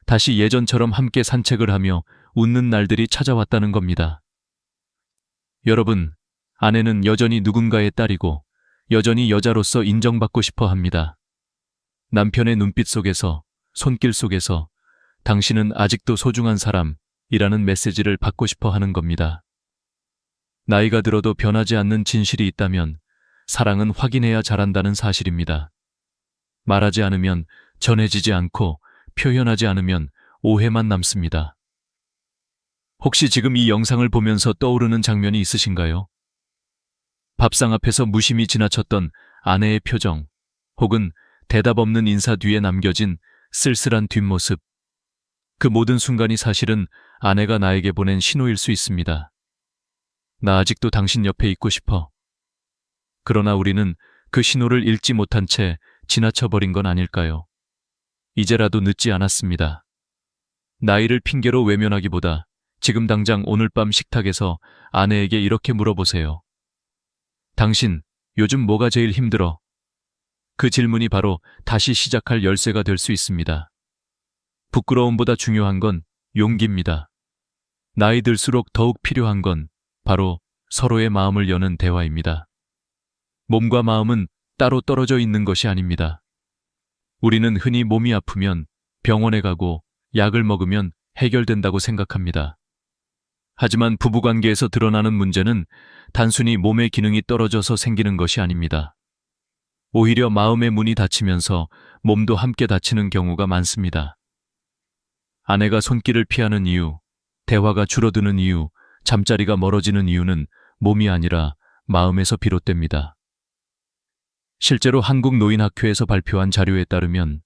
다시 예전처럼 함께 산책을 하며 웃는 날들이 찾아왔다는 겁니다. 여러분, 아내는 여전히 누군가의 딸이고 여전히 여자로서 인정받고 싶어 합니다. 남편의 눈빛 속에서, 손길 속에서 당신은 아직도 소중한 사람이라는 메시지를 받고 싶어 하는 겁니다. 나이가 들어도 변하지 않는 진실이 있다면 사랑은 확인해야 잘한다는 사실입니다. 말하지 않으면 전해지지 않고 표현하지 않으면 오해만 남습니다. 혹시 지금 이 영상을 보면서 떠오르는 장면이 있으신가요? 밥상 앞에서 무심히 지나쳤던 아내의 표정, 혹은 대답 없는 인사 뒤에 남겨진 쓸쓸한 뒷모습. 그 모든 순간이 사실은 아내가 나에게 보낸 신호일 수 있습니다. 나 아직도 당신 옆에 있고 싶어. 그러나 우리는 그 신호를 읽지 못한 채 지나쳐버린 건 아닐까요? 이제라도 늦지 않았습니다. 나이를 핑계로 외면하기보다 지금 당장 오늘 밤 식탁에서 아내에게 이렇게 물어보세요. 당신, 요즘 뭐가 제일 힘들어? 그 질문이 바로 다시 시작할 열쇠가 될 수 있습니다. 부끄러움보다 중요한 건 용기입니다. 나이 들수록 더욱 필요한 건 바로 서로의 마음을 여는 대화입니다. 몸과 마음은 따로 떨어져 있는 것이 아닙니다. 우리는 흔히 몸이 아프면 병원에 가고 약을 먹으면 해결된다고 생각합니다. 하지만 부부관계에서 드러나는 문제는 단순히 몸의 기능이 떨어져서 생기는 것이 아닙니다. 오히려 마음의 문이 닫히면서 몸도 함께 닫히는 경우가 많습니다. 아내가 손길을 피하는 이유, 대화가 줄어드는 이유, 잠자리가 멀어지는 이유는 몸이 아니라 마음에서 비롯됩니다. 실제로 한국노인학회에서 발표한 자료에 따르면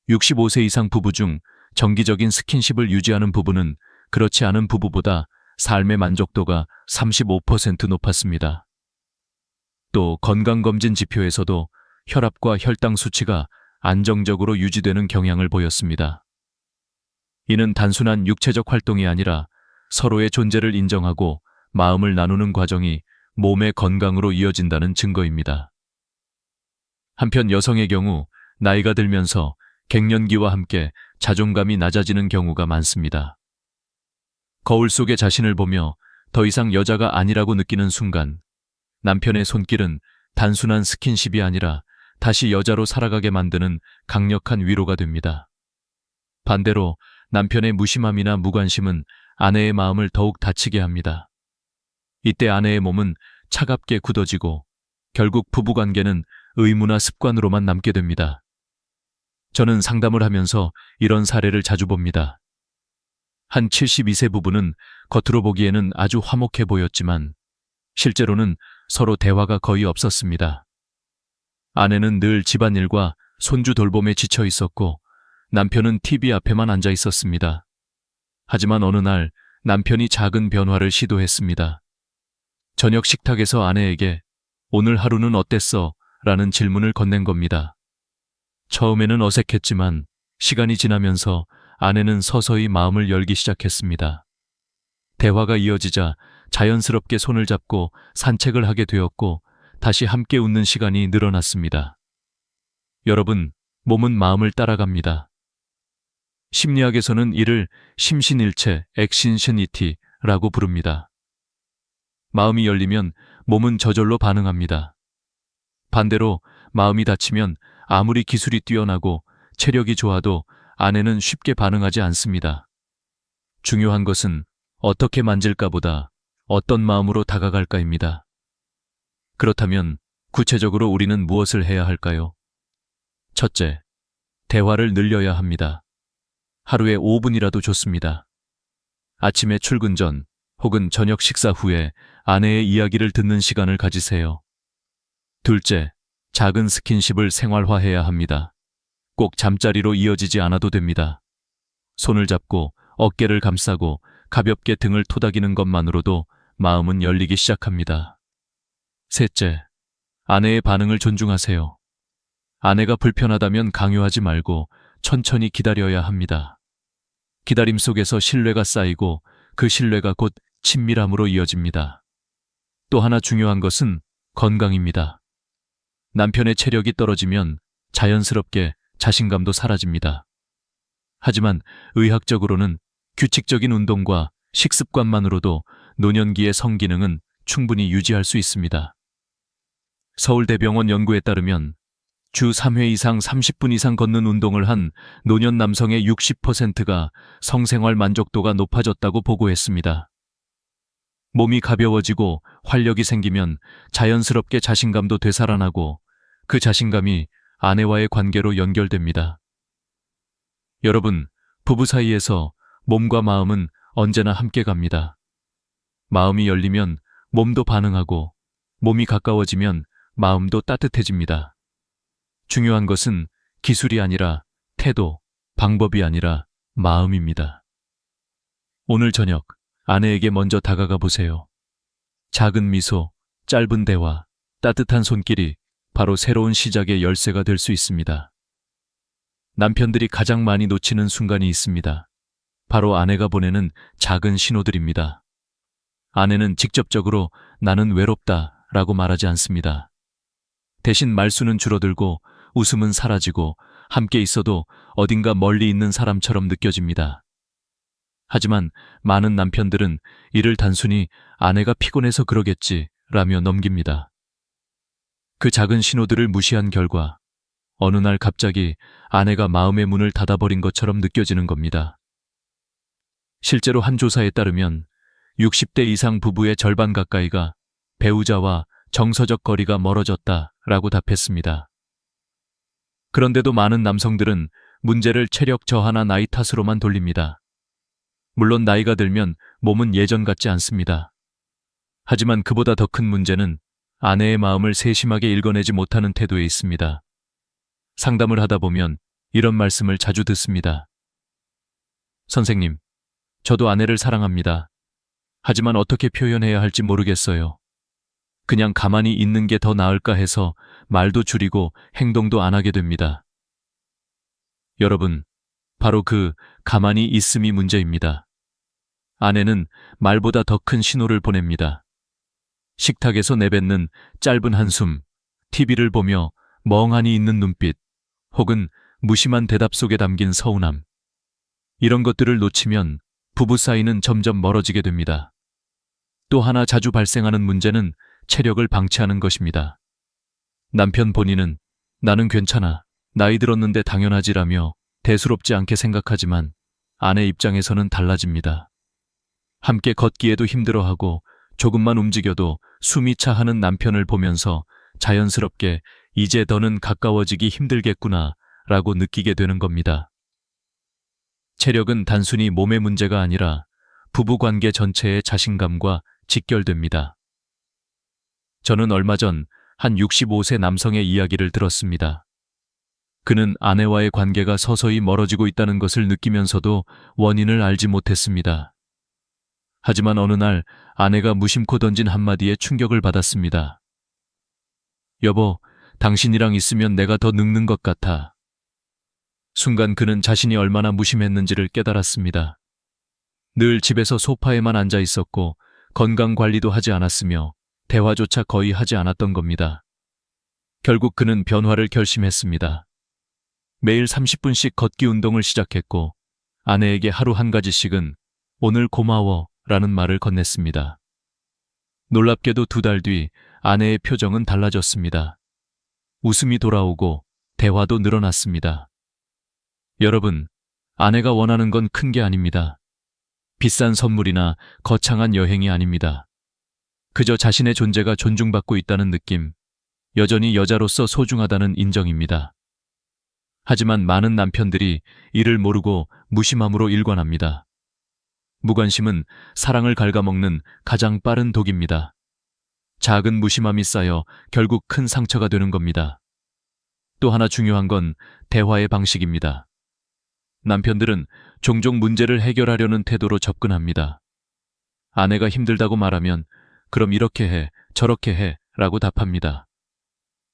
65세 이상 부부 중 정기적인 스킨십을 유지하는 부부는 그렇지 않은 부부보다 삶의 만족도가 35% 높았습니다. 또 건강검진 지표에서도 혈압과 혈당 수치가 안정적으로 유지되는 경향을 보였습니다. 이는 단순한 육체적 활동이 아니라 서로의 존재를 인정하고 마음을 나누는 과정이 몸의 건강으로 이어진다는 증거입니다. 한편 여성의 경우 나이가 들면서 갱년기와 함께 자존감이 낮아지는 경우가 많습니다. 거울 속의 자신을 보며 더 이상 여자가 아니라고 느끼는 순간 남편의 손길은 단순한 스킨십이 아니라 다시 여자로 살아가게 만드는 강력한 위로가 됩니다. 반대로 남편의 무심함이나 무관심은 아내의 마음을 더욱 다치게 합니다. 이때 아내의 몸은 차갑게 굳어지고 결국 부부관계는 의무나 습관으로만 남게 됩니다. 저는 상담을 하면서 이런 사례를 자주 봅니다. 한 72세 부부는 겉으로 보기에는 아주 화목해 보였지만 실제로는 서로 대화가 거의 없었습니다. 아내는 늘 집안일과 손주 돌봄에 지쳐 있었고 남편은 TV 앞에만 앉아 있었습니다. 하지만 어느 날 남편이 작은 변화를 시도했습니다. 저녁 식탁에서 아내에게 "오늘 하루는 어땠어?" 라는 질문을 건넨 겁니다. 처음에는 어색했지만 시간이 지나면서 아내는 서서히 마음을 열기 시작했습니다. 대화가 이어지자 자연스럽게 손을 잡고 산책을 하게 되었고 다시 함께 웃는 시간이 늘어났습니다. 여러분, 몸은 마음을 따라갑니다. 심리학에서는 이를 심신일체, 액신셔니티라고 부릅니다. 마음이 열리면 몸은 저절로 반응합니다. 반대로 마음이 닫히면 아무리 기술이 뛰어나고 체력이 좋아도 아내는 쉽게 반응하지 않습니다. 중요한 것은 어떻게 만질까보다 어떤 마음으로 다가갈까입니다. 그렇다면 구체적으로 우리는 무엇을 해야 할까요? 첫째, 대화를 늘려야 합니다. 하루에 5분이라도 좋습니다. 아침에 출근 전 혹은 저녁 식사 후에 아내의 이야기를 듣는 시간을 가지세요. 둘째, 작은 스킨십을 생활화해야 합니다. 꼭 잠자리로 이어지지 않아도 됩니다. 손을 잡고 어깨를 감싸고 가볍게 등을 토닥이는 것만으로도 마음은 열리기 시작합니다. 셋째, 아내의 반응을 존중하세요. 아내가 불편하다면 강요하지 말고 천천히 기다려야 합니다. 기다림 속에서 신뢰가 쌓이고 그 신뢰가 곧 친밀함으로 이어집니다. 또 하나 중요한 것은 건강입니다. 남편의 체력이 떨어지면 자연스럽게 자신감도 사라집니다. 하지만 의학적으로는 규칙적인 운동과 식습관만으로도 노년기의 성기능은 충분히 유지할 수 있습니다. 서울대병원 연구에 따르면 주 3회 이상 30분 이상 걷는 운동을 한 노년 남성의 60%가 성생활 만족도가 높아졌다고 보고했습니다. 몸이 가벼워지고 활력이 생기면 자연스럽게 자신감도 되살아나고 그 자신감이 아내와의 관계로 연결됩니다. 여러분, 부부 사이에서 몸과 마음은 언제나 함께 갑니다. 마음이 열리면 몸도 반응하고 몸이 가까워지면 마음도 따뜻해집니다. 중요한 것은 기술이 아니라 태도, 방법이 아니라 마음입니다. 오늘 저녁 아내에게 먼저 다가가 보세요. 작은 미소, 짧은 대화, 따뜻한 손길이 바로 새로운 시작의 열쇠가 될 수 있습니다. 남편들이 가장 많이 놓치는 순간이 있습니다. 바로 아내가 보내는 작은 신호들입니다. 아내는 직접적으로 "나는 외롭다" 라고 말하지 않습니다. 대신 말수는 줄어들고 웃음은 사라지고 함께 있어도 어딘가 멀리 있는 사람처럼 느껴집니다. 하지만 많은 남편들은 이를 단순히 "아내가 피곤해서 그러겠지" 라며 넘깁니다. 그 작은 신호들을 무시한 결과 어느 날 갑자기 아내가 마음의 문을 닫아버린 것처럼 느껴지는 겁니다. 실제로 한 조사에 따르면 60대 이상 부부의 절반 가까이가 배우자와 정서적 거리가 멀어졌다라고 답했습니다. 그런데도 많은 남성들은 문제를 체력 저하나 나이 탓으로만 돌립니다. 물론 나이가 들면 몸은 예전 같지 않습니다. 하지만 그보다 더 큰 문제는 아내의 마음을 세심하게 읽어내지 못하는 태도에 있습니다. 상담을 하다 보면 이런 말씀을 자주 듣습니다. "선생님, 저도 아내를 사랑합니다. 하지만 어떻게 표현해야 할지 모르겠어요. 그냥 가만히 있는 게 더 나을까 해서 말도 줄이고 행동도 안 하게 됩니다." 여러분, 바로 그 가만히 있음이 문제입니다. 아내는 말보다 더 큰 신호를 보냅니다. 식탁에서 내뱉는 짧은 한숨, TV를 보며 멍하니 있는 눈빛, 혹은 무심한 대답 속에 담긴 서운함. 이런 것들을 놓치면 부부 사이는 점점 멀어지게 됩니다. 또 하나 자주 발생하는 문제는 체력을 방치하는 것입니다. 남편 본인은 "나는 괜찮아, 나이 들었는데 당연하지라며 대수롭지 않게 생각하지만 아내 입장에서는 달라집니다. 함께 걷기에도 힘들어하고 조금만 움직여도 숨이 차 하는 남편을 보면서 자연스럽게 "이제 더는 가까워지기 힘들겠구나" 라고 느끼게 되는 겁니다. 체력은 단순히 몸의 문제가 아니라 부부관계 전체의 자신감과 직결됩니다. 저는 얼마 전 한 65세 남성의 이야기를 들었습니다. 그는 아내와의 관계가 서서히 멀어지고 있다는 것을 느끼면서도 원인을 알지 못했습니다. 하지만 어느 날 아내가 무심코 던진 한마디에 충격을 받았습니다. 여보, 당신이랑 있으면 내가 더 늙는 것 같아. 순간 그는 자신이 얼마나 무심했는지를 깨달았습니다. 늘 집에서 소파에만 앉아 있었고 건강 관리도 하지 않았으며 대화조차 거의 하지 않았던 겁니다. 결국 그는 변화를 결심했습니다. 매일 30분씩 걷기 운동을 시작했고 아내에게 하루 한 가지씩은 오늘 고마워 라는 말을 건넸습니다. 놀랍게도 2달 뒤 아내의 표정은 달라졌습니다. 웃음이 돌아오고 대화도 늘어났습니다. 여러분, 아내가 원하는 건 큰 게 아닙니다. 비싼 선물이나 거창한 여행이 아닙니다. 그저 자신의 존재가 존중받고 있다는 느낌, 여전히 여자로서 소중하다는 인정입니다. 하지만 많은 남편들이 이를 모르고 무심함으로 일관합니다. 무관심은 사랑을 갉아먹는 가장 빠른 독입니다. 작은 무심함이 쌓여 결국 큰 상처가 되는 겁니다. 또 하나 중요한 건 대화의 방식입니다. 남편들은 종종 문제를 해결하려는 태도로 접근합니다. 아내가 힘들다고 말하면 그럼 이렇게 해, 저렇게 해 라고 답합니다.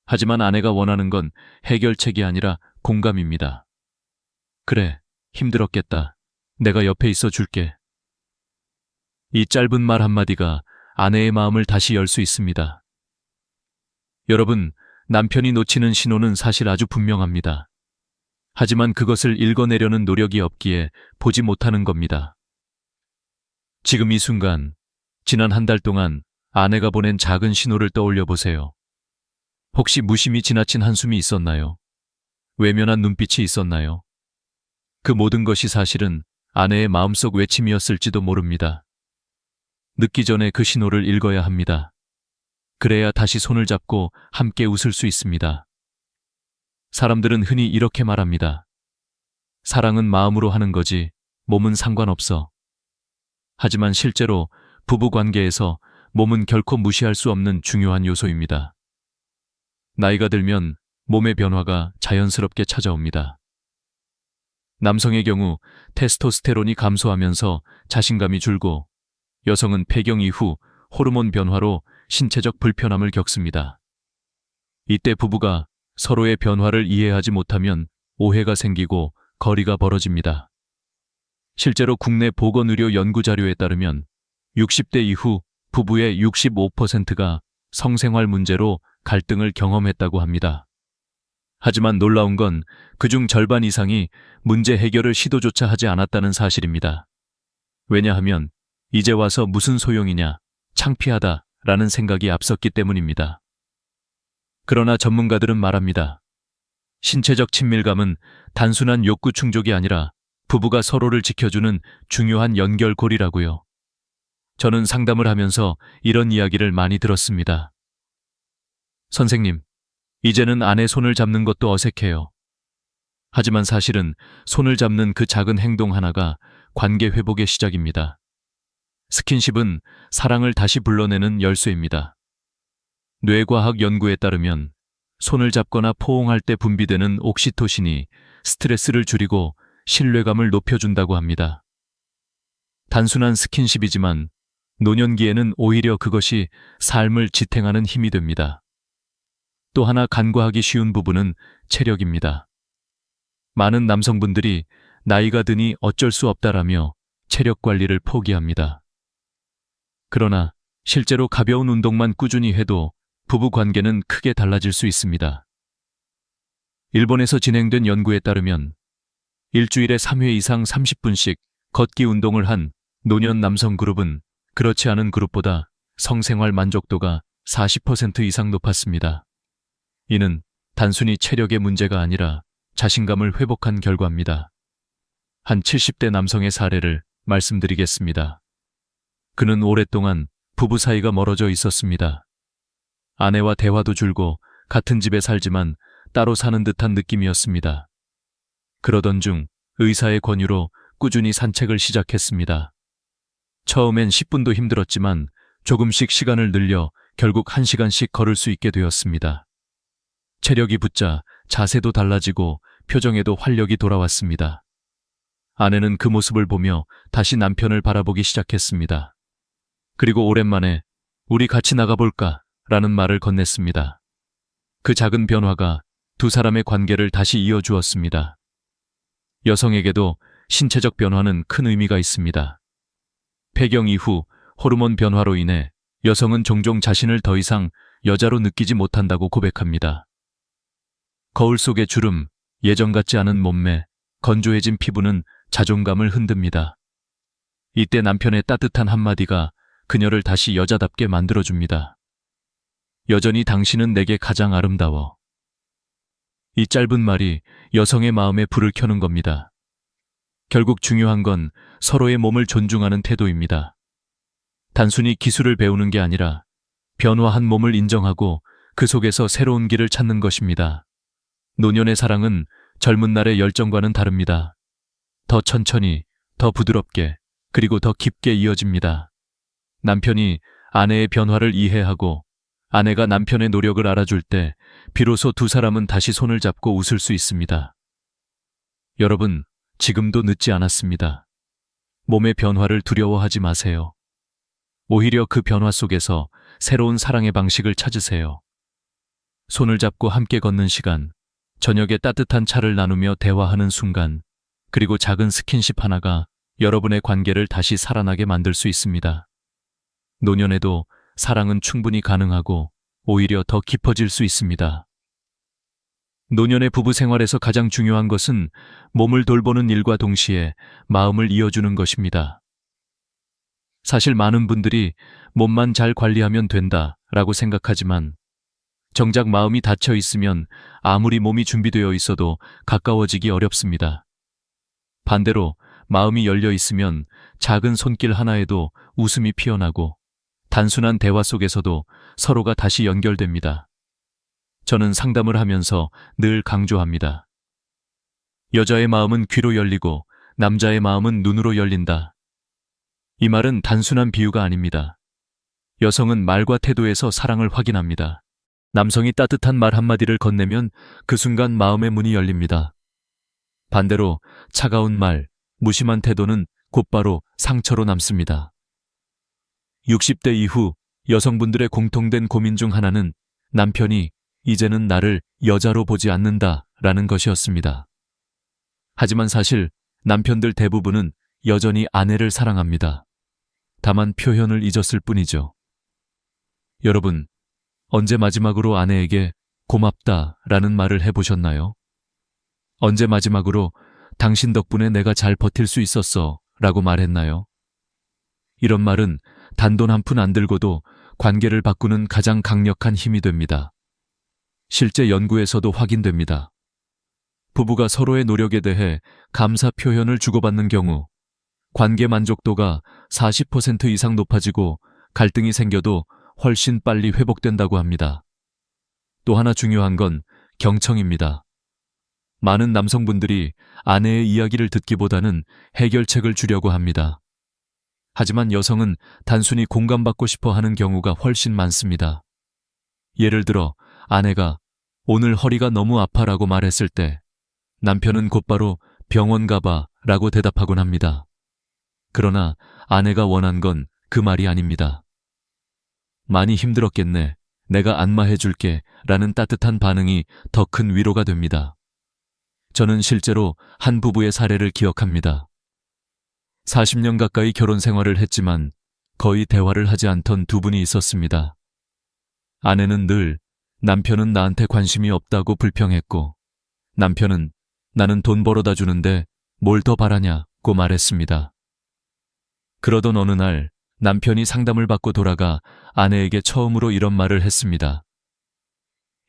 하지만 아내가 원하는 건 해결책이 아니라 공감입니다. 그래, 힘들었겠다. 내가 옆에 있어 줄게. 이 짧은 말 한마디가 아내의 마음을 다시 열 수 있습니다. 여러분, 남편이 놓치는 신호는 사실 아주 분명합니다. 하지만 그것을 읽어내려는 노력이 없기에 보지 못하는 겁니다. 지금 이 순간, 지난 한 달 동안 아내가 보낸 작은 신호를 떠올려 보세요. 혹시 무심히 지나친 한숨이 있었나요? 외면한 눈빛이 있었나요? 그 모든 것이 사실은 아내의 마음속 외침이었을지도 모릅니다. 늦기 전에 그 신호를 읽어야 합니다. 그래야 다시 손을 잡고 함께 웃을 수 있습니다. 사람들은 흔히 이렇게 말합니다. 사랑은 마음으로 하는 거지, 몸은 상관없어. 하지만 실제로 부부 관계에서 몸은 결코 무시할 수 없는 중요한 요소입니다. 나이가 들면 몸의 변화가 자연스럽게 찾아옵니다. 남성의 경우 테스토스테론이 감소하면서 자신감이 줄고 여성은 폐경 이후 호르몬 변화로 신체적 불편함을 겪습니다. 이때 부부가 서로의 변화를 이해하지 못하면 오해가 생기고 거리가 벌어집니다. 실제로 국내 보건의료 연구자료에 따르면 60대 이후 부부의 65%가 성생활 문제로 갈등을 경험했다고 합니다. 하지만 놀라운 건 그중 절반 이상이 문제 해결을 시도조차 하지 않았다는 사실입니다. 왜냐하면 이제 와서 무슨 소용이냐, 창피하다라는 생각이 앞섰기 때문입니다. 그러나 전문가들은 말합니다. 신체적 친밀감은 단순한 욕구 충족이 아니라 부부가 서로를 지켜주는 중요한 연결고리라고요. 저는 상담을 하면서 이런 이야기를 많이 들었습니다. 선생님, 이제는 아내 손을 잡는 것도 어색해요. 하지만 사실은 손을 잡는 그 작은 행동 하나가 관계 회복의 시작입니다. 스킨십은 사랑을 다시 불러내는 열쇠입니다. 뇌과학 연구에 따르면 손을 잡거나 포옹할 때 분비되는 옥시토신이 스트레스를 줄이고 신뢰감을 높여준다고 합니다. 단순한 스킨십이지만 노년기에는 오히려 그것이 삶을 지탱하는 힘이 됩니다. 또 하나 간과하기 쉬운 부분은 체력입니다. 많은 남성분들이 나이가 드니 어쩔 수 없다라며 체력 관리를 포기합니다. 그러나 실제로 가벼운 운동만 꾸준히 해도 부부 관계는 크게 달라질 수 있습니다. 일본에서 진행된 연구에 따르면 일주일에 3회 이상 30분씩 걷기 운동을 한 노년 남성 그룹은 그렇지 않은 그룹보다 성생활 만족도가 40% 이상 높았습니다. 이는 단순히 체력의 문제가 아니라 자신감을 회복한 결과입니다. 한 70대 남성의 사례를 말씀드리겠습니다. 그는 오랫동안 부부 사이가 멀어져 있었습니다. 아내와 대화도 줄고 같은 집에 살지만 따로 사는 듯한 느낌이었습니다. 그러던 중 의사의 권유로 꾸준히 산책을 시작했습니다. 처음엔 10분도 힘들었지만 조금씩 시간을 늘려 결국 1시간씩 걸을 수 있게 되었습니다. 체력이 붙자 자세도 달라지고 표정에도 활력이 돌아왔습니다. 아내는 그 모습을 보며 다시 남편을 바라보기 시작했습니다. 그리고 오랜만에 우리 같이 나가볼까? 라는 말을 건넸습니다. 그 작은 변화가 두 사람의 관계를 다시 이어주었습니다. 여성에게도 신체적 변화는 큰 의미가 있습니다. 폐경 이후 호르몬 변화로 인해 여성은 종종 자신을 더 이상 여자로 느끼지 못한다고 고백합니다. 거울 속의 주름, 예전 같지 않은 몸매, 건조해진 피부는 자존감을 흔듭니다. 이때 남편의 따뜻한 한마디가 그녀를 다시 여자답게 만들어줍니다. 여전히 당신은 내게 가장 아름다워. 이 짧은 말이 여성의 마음에 불을 켜는 겁니다. 결국 중요한 건 서로의 몸을 존중하는 태도입니다. 단순히 기술을 배우는 게 아니라 변화한 몸을 인정하고 그 속에서 새로운 길을 찾는 것입니다. 노년의 사랑은 젊은 날의 열정과는 다릅니다. 더 천천히, 더 부드럽게, 그리고 더 깊게 이어집니다. 남편이 아내의 변화를 이해하고 아내가 남편의 노력을 알아줄 때 비로소 두 사람은 다시 손을 잡고 웃을 수 있습니다. 여러분, 지금도 늦지 않았습니다. 몸의 변화를 두려워하지 마세요. 오히려 그 변화 속에서 새로운 사랑의 방식을 찾으세요. 손을 잡고 함께 걷는 시간, 저녁에 따뜻한 차를 나누며 대화하는 순간, 그리고 작은 스킨십 하나가 여러분의 관계를 다시 살아나게 만들 수 있습니다. 노년에도 사랑은 충분히 가능하고 오히려 더 깊어질 수 있습니다. 노년의 부부 생활에서 가장 중요한 것은 몸을 돌보는 일과 동시에 마음을 이어주는 것입니다. 사실 많은 분들이 몸만 잘 관리하면 된다라고 생각하지만 정작 마음이 닫혀 있으면 아무리 몸이 준비되어 있어도 가까워지기 어렵습니다. 반대로 마음이 열려 있으면 작은 손길 하나에도 웃음이 피어나고 단순한 대화 속에서도 서로가 다시 연결됩니다. 저는 상담을 하면서 늘 강조합니다. 여자의 마음은 귀로 열리고 남자의 마음은 눈으로 열린다. 이 말은 단순한 비유가 아닙니다. 여성은 말과 태도에서 사랑을 확인합니다. 남성이 따뜻한 말 한마디를 건네면 그 순간 마음의 문이 열립니다. 반대로 차가운 말, 무심한 태도는 곧바로 상처로 남습니다. 60대 이후 여성분들의 공통된 고민 중 하나는 남편이 이제는 나를 여자로 보지 않는다라는 것이었습니다. 하지만 사실 남편들 대부분은 여전히 아내를 사랑합니다. 다만 표현을 잊었을 뿐이죠. 여러분, 언제 마지막으로 아내에게 고맙다라는 말을 해보셨나요? 언제 마지막으로 당신 덕분에 내가 잘 버틸 수 있었어 라고 말했나요? 이런 말은 단돈 한 푼 안 들고도 관계를 바꾸는 가장 강력한 힘이 됩니다. 실제 연구에서도 확인됩니다. 부부가 서로의 노력에 대해 감사 표현을 주고받는 경우 관계 만족도가 40% 이상 높아지고 갈등이 생겨도 훨씬 빨리 회복된다고 합니다. 또 하나 중요한 건 경청입니다. 많은 남성분들이 아내의 이야기를 듣기보다는 해결책을 주려고 합니다. 하지만 여성은 단순히 공감받고 싶어 하는 경우가 훨씬 많습니다. 예를 들어 아내가 오늘 허리가 너무 아파라고 말했을 때 남편은 곧바로 병원 가봐 라고 대답하곤 합니다. 그러나 아내가 원한 건 그 말이 아닙니다. 많이 힘들었겠네. 내가 안마해줄게 라는 따뜻한 반응이 더 큰 위로가 됩니다. 저는 실제로 한 부부의 사례를 기억합니다. 40년 가까이 결혼 생활을 했지만 거의 대화를 하지 않던 두 분이 있었습니다. 아내는 늘 남편은 나한테 관심이 없다고 불평했고 남편은 나는 돈 벌어다 주는데 뭘 더 바라냐고 말했습니다. 그러던 어느 날 남편이 상담을 받고 돌아가 아내에게 처음으로 이런 말을 했습니다.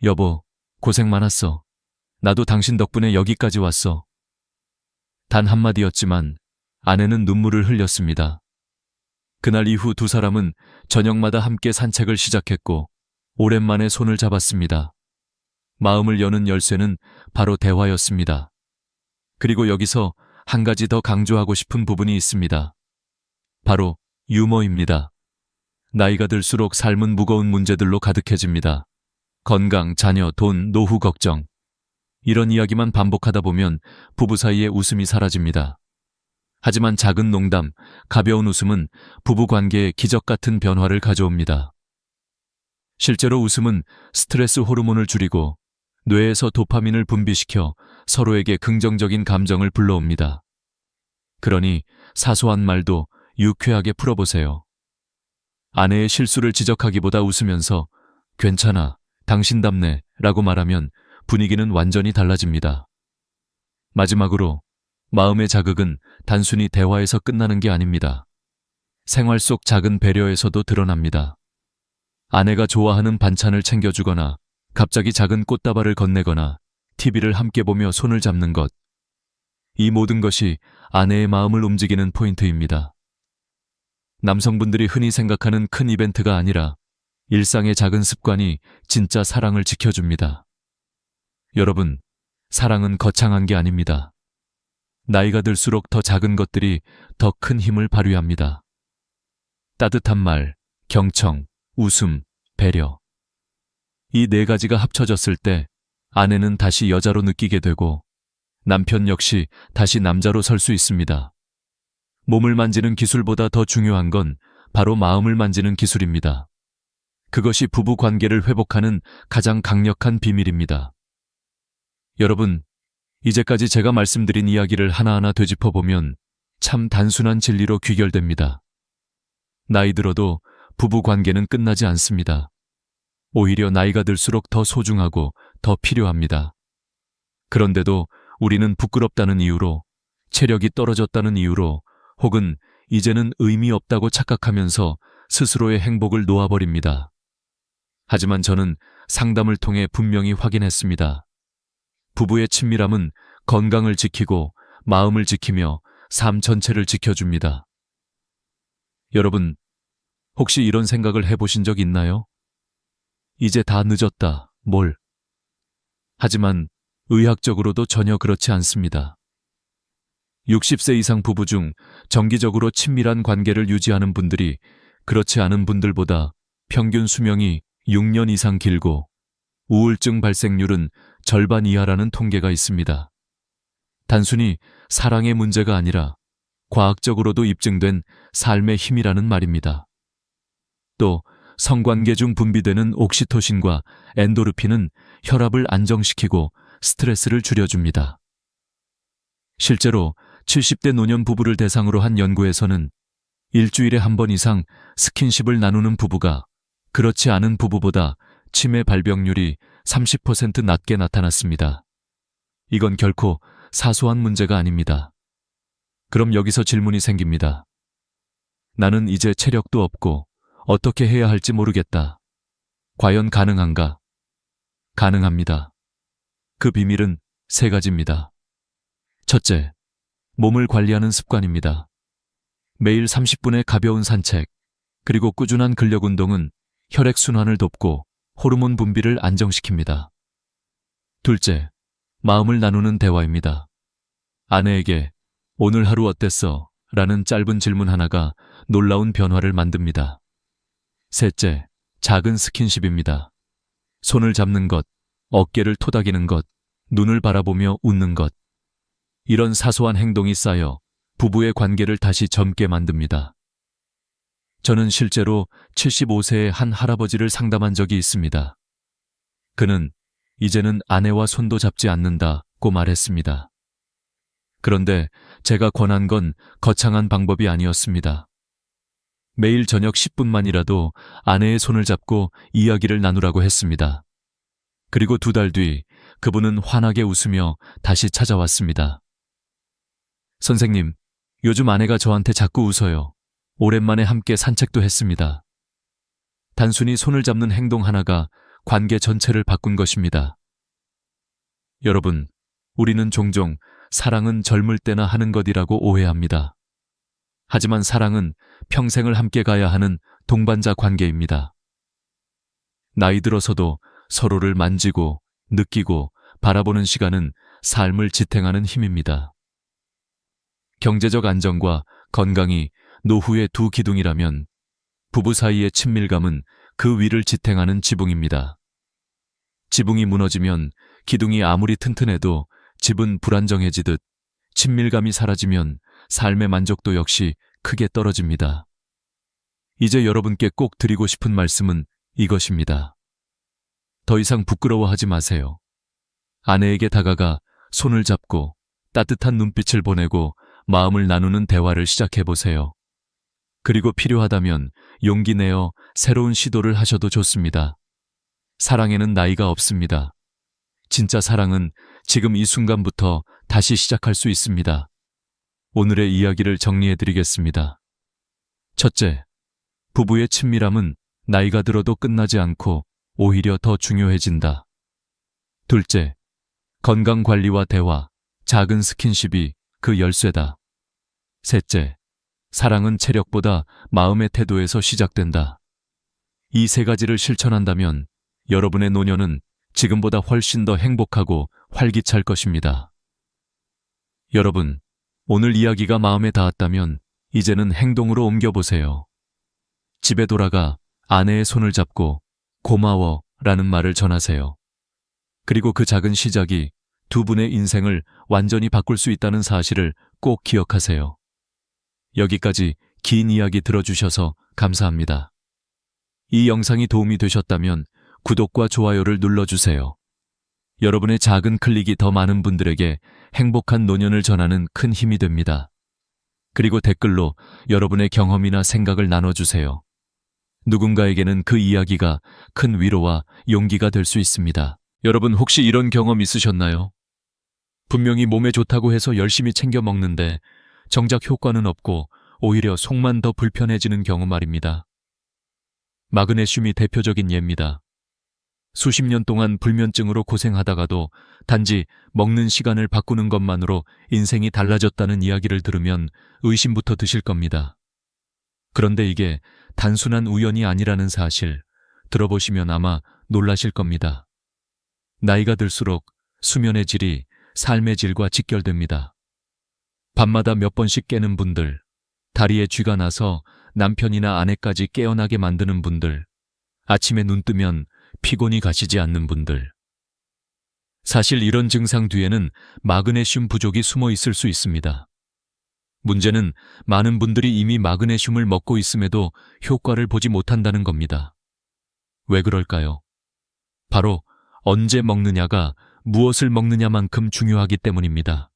여보, 고생 많았어. 나도 당신 덕분에 여기까지 왔어. 단 한마디였지만 아내는 눈물을 흘렸습니다. 그날 이후 두 사람은 저녁마다 함께 산책을 시작했고 오랜만에 손을 잡았습니다. 마음을 여는 열쇠는 바로 대화였습니다. 그리고 여기서 한 가지 더 강조하고 싶은 부분이 있습니다. 바로 유머입니다. 나이가 들수록 삶은 무거운 문제들로 가득해집니다. 건강, 자녀, 돈, 노후 걱정. 이런 이야기만 반복하다 보면 부부 사이의 웃음이 사라집니다. 하지만 작은 농담, 가벼운 웃음은 부부 관계에 기적 같은 변화를 가져옵니다. 실제로 웃음은 스트레스 호르몬을 줄이고 뇌에서 도파민을 분비시켜 서로에게 긍정적인 감정을 불러옵니다. 그러니 사소한 말도 유쾌하게 풀어보세요. 아내의 실수를 지적하기보다 웃으면서 괜찮아, 당신답네 라고 말하면 분위기는 완전히 달라집니다. 마지막으로 마음의 자극은 단순히 대화에서 끝나는 게 아닙니다. 생활 속 작은 배려에서도 드러납니다. 아내가 좋아하는 반찬을 챙겨주거나 갑자기 작은 꽃다발을 건네거나 TV를 함께 보며 손을 잡는 것. 이 모든 것이 아내의 마음을 움직이는 포인트입니다. 남성분들이 흔히 생각하는 큰 이벤트가 아니라 일상의 작은 습관이 진짜 사랑을 지켜줍니다. 여러분, 사랑은 거창한 게 아닙니다. 나이가 들수록 더 작은 것들이 더 큰 힘을 발휘합니다. 따뜻한 말, 경청, 웃음, 배려. 이 네 가지가 합쳐졌을 때 아내는 다시 여자로 느끼게 되고 남편 역시 다시 남자로 설 수 있습니다. 몸을 만지는 기술보다 더 중요한 건 바로 마음을 만지는 기술입니다. 그것이 부부 관계를 회복하는 가장 강력한 비밀입니다. 여러분, 이제까지 제가 말씀드린 이야기를 하나하나 되짚어보면 참 단순한 진리로 귀결됩니다. 나이 들어도 부부 관계는 끝나지 않습니다. 오히려 나이가 들수록 더 소중하고 더 필요합니다. 그런데도 우리는 부끄럽다는 이유로, 체력이 떨어졌다는 이유로, 혹은 이제는 의미 없다고 착각하면서 스스로의 행복을 놓아버립니다. 하지만 저는 상담을 통해 분명히 확인했습니다. 부부의 친밀함은 건강을 지키고 마음을 지키며 삶 전체를 지켜줍니다. 여러분, 혹시 이런 생각을 해보신 적 있나요? 이제 다 늦었다, 뭘. 하지만 의학적으로도 전혀 그렇지 않습니다. 60세 이상 부부 중 정기적으로 친밀한 관계를 유지하는 분들이 그렇지 않은 분들보다 평균 수명이 6년 이상 길고 우울증 발생률은 절반 이하라는 통계가 있습니다. 단순히 사랑의 문제가 아니라 과학적으로도 입증된 삶의 힘이라는 말입니다. 또 성관계 중 분비되는 옥시토신과 엔도르핀은 혈압을 안정시키고 스트레스를 줄여줍니다. 실제로 70대 노년 부부를 대상으로 한 연구에서는 일주일에 한 번 이상 스킨십을 나누는 부부가 그렇지 않은 부부보다 치매 발병률이 30% 낮게 나타났습니다. 이건 결코 사소한 문제가 아닙니다. 그럼 여기서 질문이 생깁니다. 나는 이제 체력도 없고 어떻게 해야 할지 모르겠다. 과연 가능한가? 가능합니다. 그 비밀은 세 가지입니다. 첫째, 몸을 관리하는 습관입니다. 매일 30분의 가벼운 산책, 그리고 꾸준한 근력 운동은 혈액순환을 돕고 호르몬 분비를 안정시킵니다. 둘째, 마음을 나누는 대화입니다. 아내에게 오늘 하루 어땠어? 라는 짧은 질문 하나가 놀라운 변화를 만듭니다. 셋째, 작은 스킨십입니다. 손을 잡는 것, 어깨를 토닥이는 것, 눈을 바라보며 웃는 것. 이런 사소한 행동이 쌓여 부부의 관계를 다시 젊게 만듭니다. 저는 실제로 75세의 한 할아버지를 상담한 적이 있습니다. 그는 이제는 아내와 손도 잡지 않는다고 말했습니다. 그런데 제가 권한 건 거창한 방법이 아니었습니다. 매일 저녁 10분만이라도 아내의 손을 잡고 이야기를 나누라고 했습니다. 그리고 2달 뒤 그분은 환하게 웃으며 다시 찾아왔습니다. 선생님, 요즘 아내가 저한테 자꾸 웃어요. 오랜만에 함께 산책도 했습니다. 단순히 손을 잡는 행동 하나가 관계 전체를 바꾼 것입니다. 여러분, 우리는 종종 사랑은 젊을 때나 하는 것이라고 오해합니다. 하지만 사랑은 평생을 함께 가야 하는 동반자 관계입니다. 나이 들어서도 서로를 만지고 느끼고 바라보는 시간은 삶을 지탱하는 힘입니다. 경제적 안정과 건강이 노후의 두 기둥이라면 부부 사이의 친밀감은 그 위를 지탱하는 지붕입니다. 지붕이 무너지면 기둥이 아무리 튼튼해도 집은 불안정해지듯 친밀감이 사라지면 삶의 만족도 역시 크게 떨어집니다. 이제 여러분께 꼭 드리고 싶은 말씀은 이것입니다. 더 이상 부끄러워하지 마세요. 아내에게 다가가 손을 잡고 따뜻한 눈빛을 보내고 마음을 나누는 대화를 시작해보세요. 그리고 필요하다면 용기 내어 새로운 시도를 하셔도 좋습니다. 사랑에는 나이가 없습니다. 진짜 사랑은 지금 이 순간부터 다시 시작할 수 있습니다. 오늘의 이야기를 정리해드리겠습니다. 첫째, 부부의 친밀함은 나이가 들어도 끝나지 않고 오히려 더 중요해진다. 둘째, 건강관리와 대화, 작은 스킨십이 그 열쇠다. 셋째, 사랑은 체력보다 마음의 태도에서 시작된다. 이 세 가지를 실천한다면 여러분의 노년은 지금보다 훨씬 더 행복하고 활기찰 것입니다. 여러분, 오늘 이야기가 마음에 닿았다면 이제는 행동으로 옮겨보세요. 집에 돌아가 아내의 손을 잡고 고마워 라는 말을 전하세요. 그리고 그 작은 시작이 두 분의 인생을 완전히 바꿀 수 있다는 사실을 꼭 기억하세요. 여기까지 긴 이야기 들어주셔서 감사합니다. 이 영상이 도움이 되셨다면 구독과 좋아요를 눌러주세요. 여러분의 작은 클릭이 더 많은 분들에게 행복한 노년을 전하는 큰 힘이 됩니다. 그리고 댓글로 여러분의 경험이나 생각을 나눠주세요. 누군가에게는 그 이야기가 큰 위로와 용기가 될 수 있습니다. 여러분 혹시 이런 경험 있으셨나요? 분명히 몸에 좋다고 해서 열심히 챙겨 먹는데 정작 효과는 없고 오히려 속만 더 불편해지는 경우 말입니다. 마그네슘이 대표적인 예입니다. 수십 년 동안 불면증으로 고생하다가도 단지 먹는 시간을 바꾸는 것만으로 인생이 달라졌다는 이야기를 들으면 의심부터 드실 겁니다. 그런데 이게 단순한 우연이 아니라는 사실 들어보시면 아마 놀라실 겁니다. 나이가 들수록 수면의 질이 삶의 질과 직결됩니다. 밤마다 몇 번씩 깨는 분들, 다리에 쥐가 나서 남편이나 아내까지 깨어나게 만드는 분들, 아침에 눈 뜨면 피곤이 가시지 않는 분들. 사실 이런 증상 뒤에는 마그네슘 부족이 숨어 있을 수 있습니다. 문제는 많은 분들이 이미 마그네슘을 먹고 있음에도 효과를 보지 못한다는 겁니다. 왜 그럴까요? 바로 언제 먹느냐가 무엇을 먹느냐만큼 중요하기 때문입니다.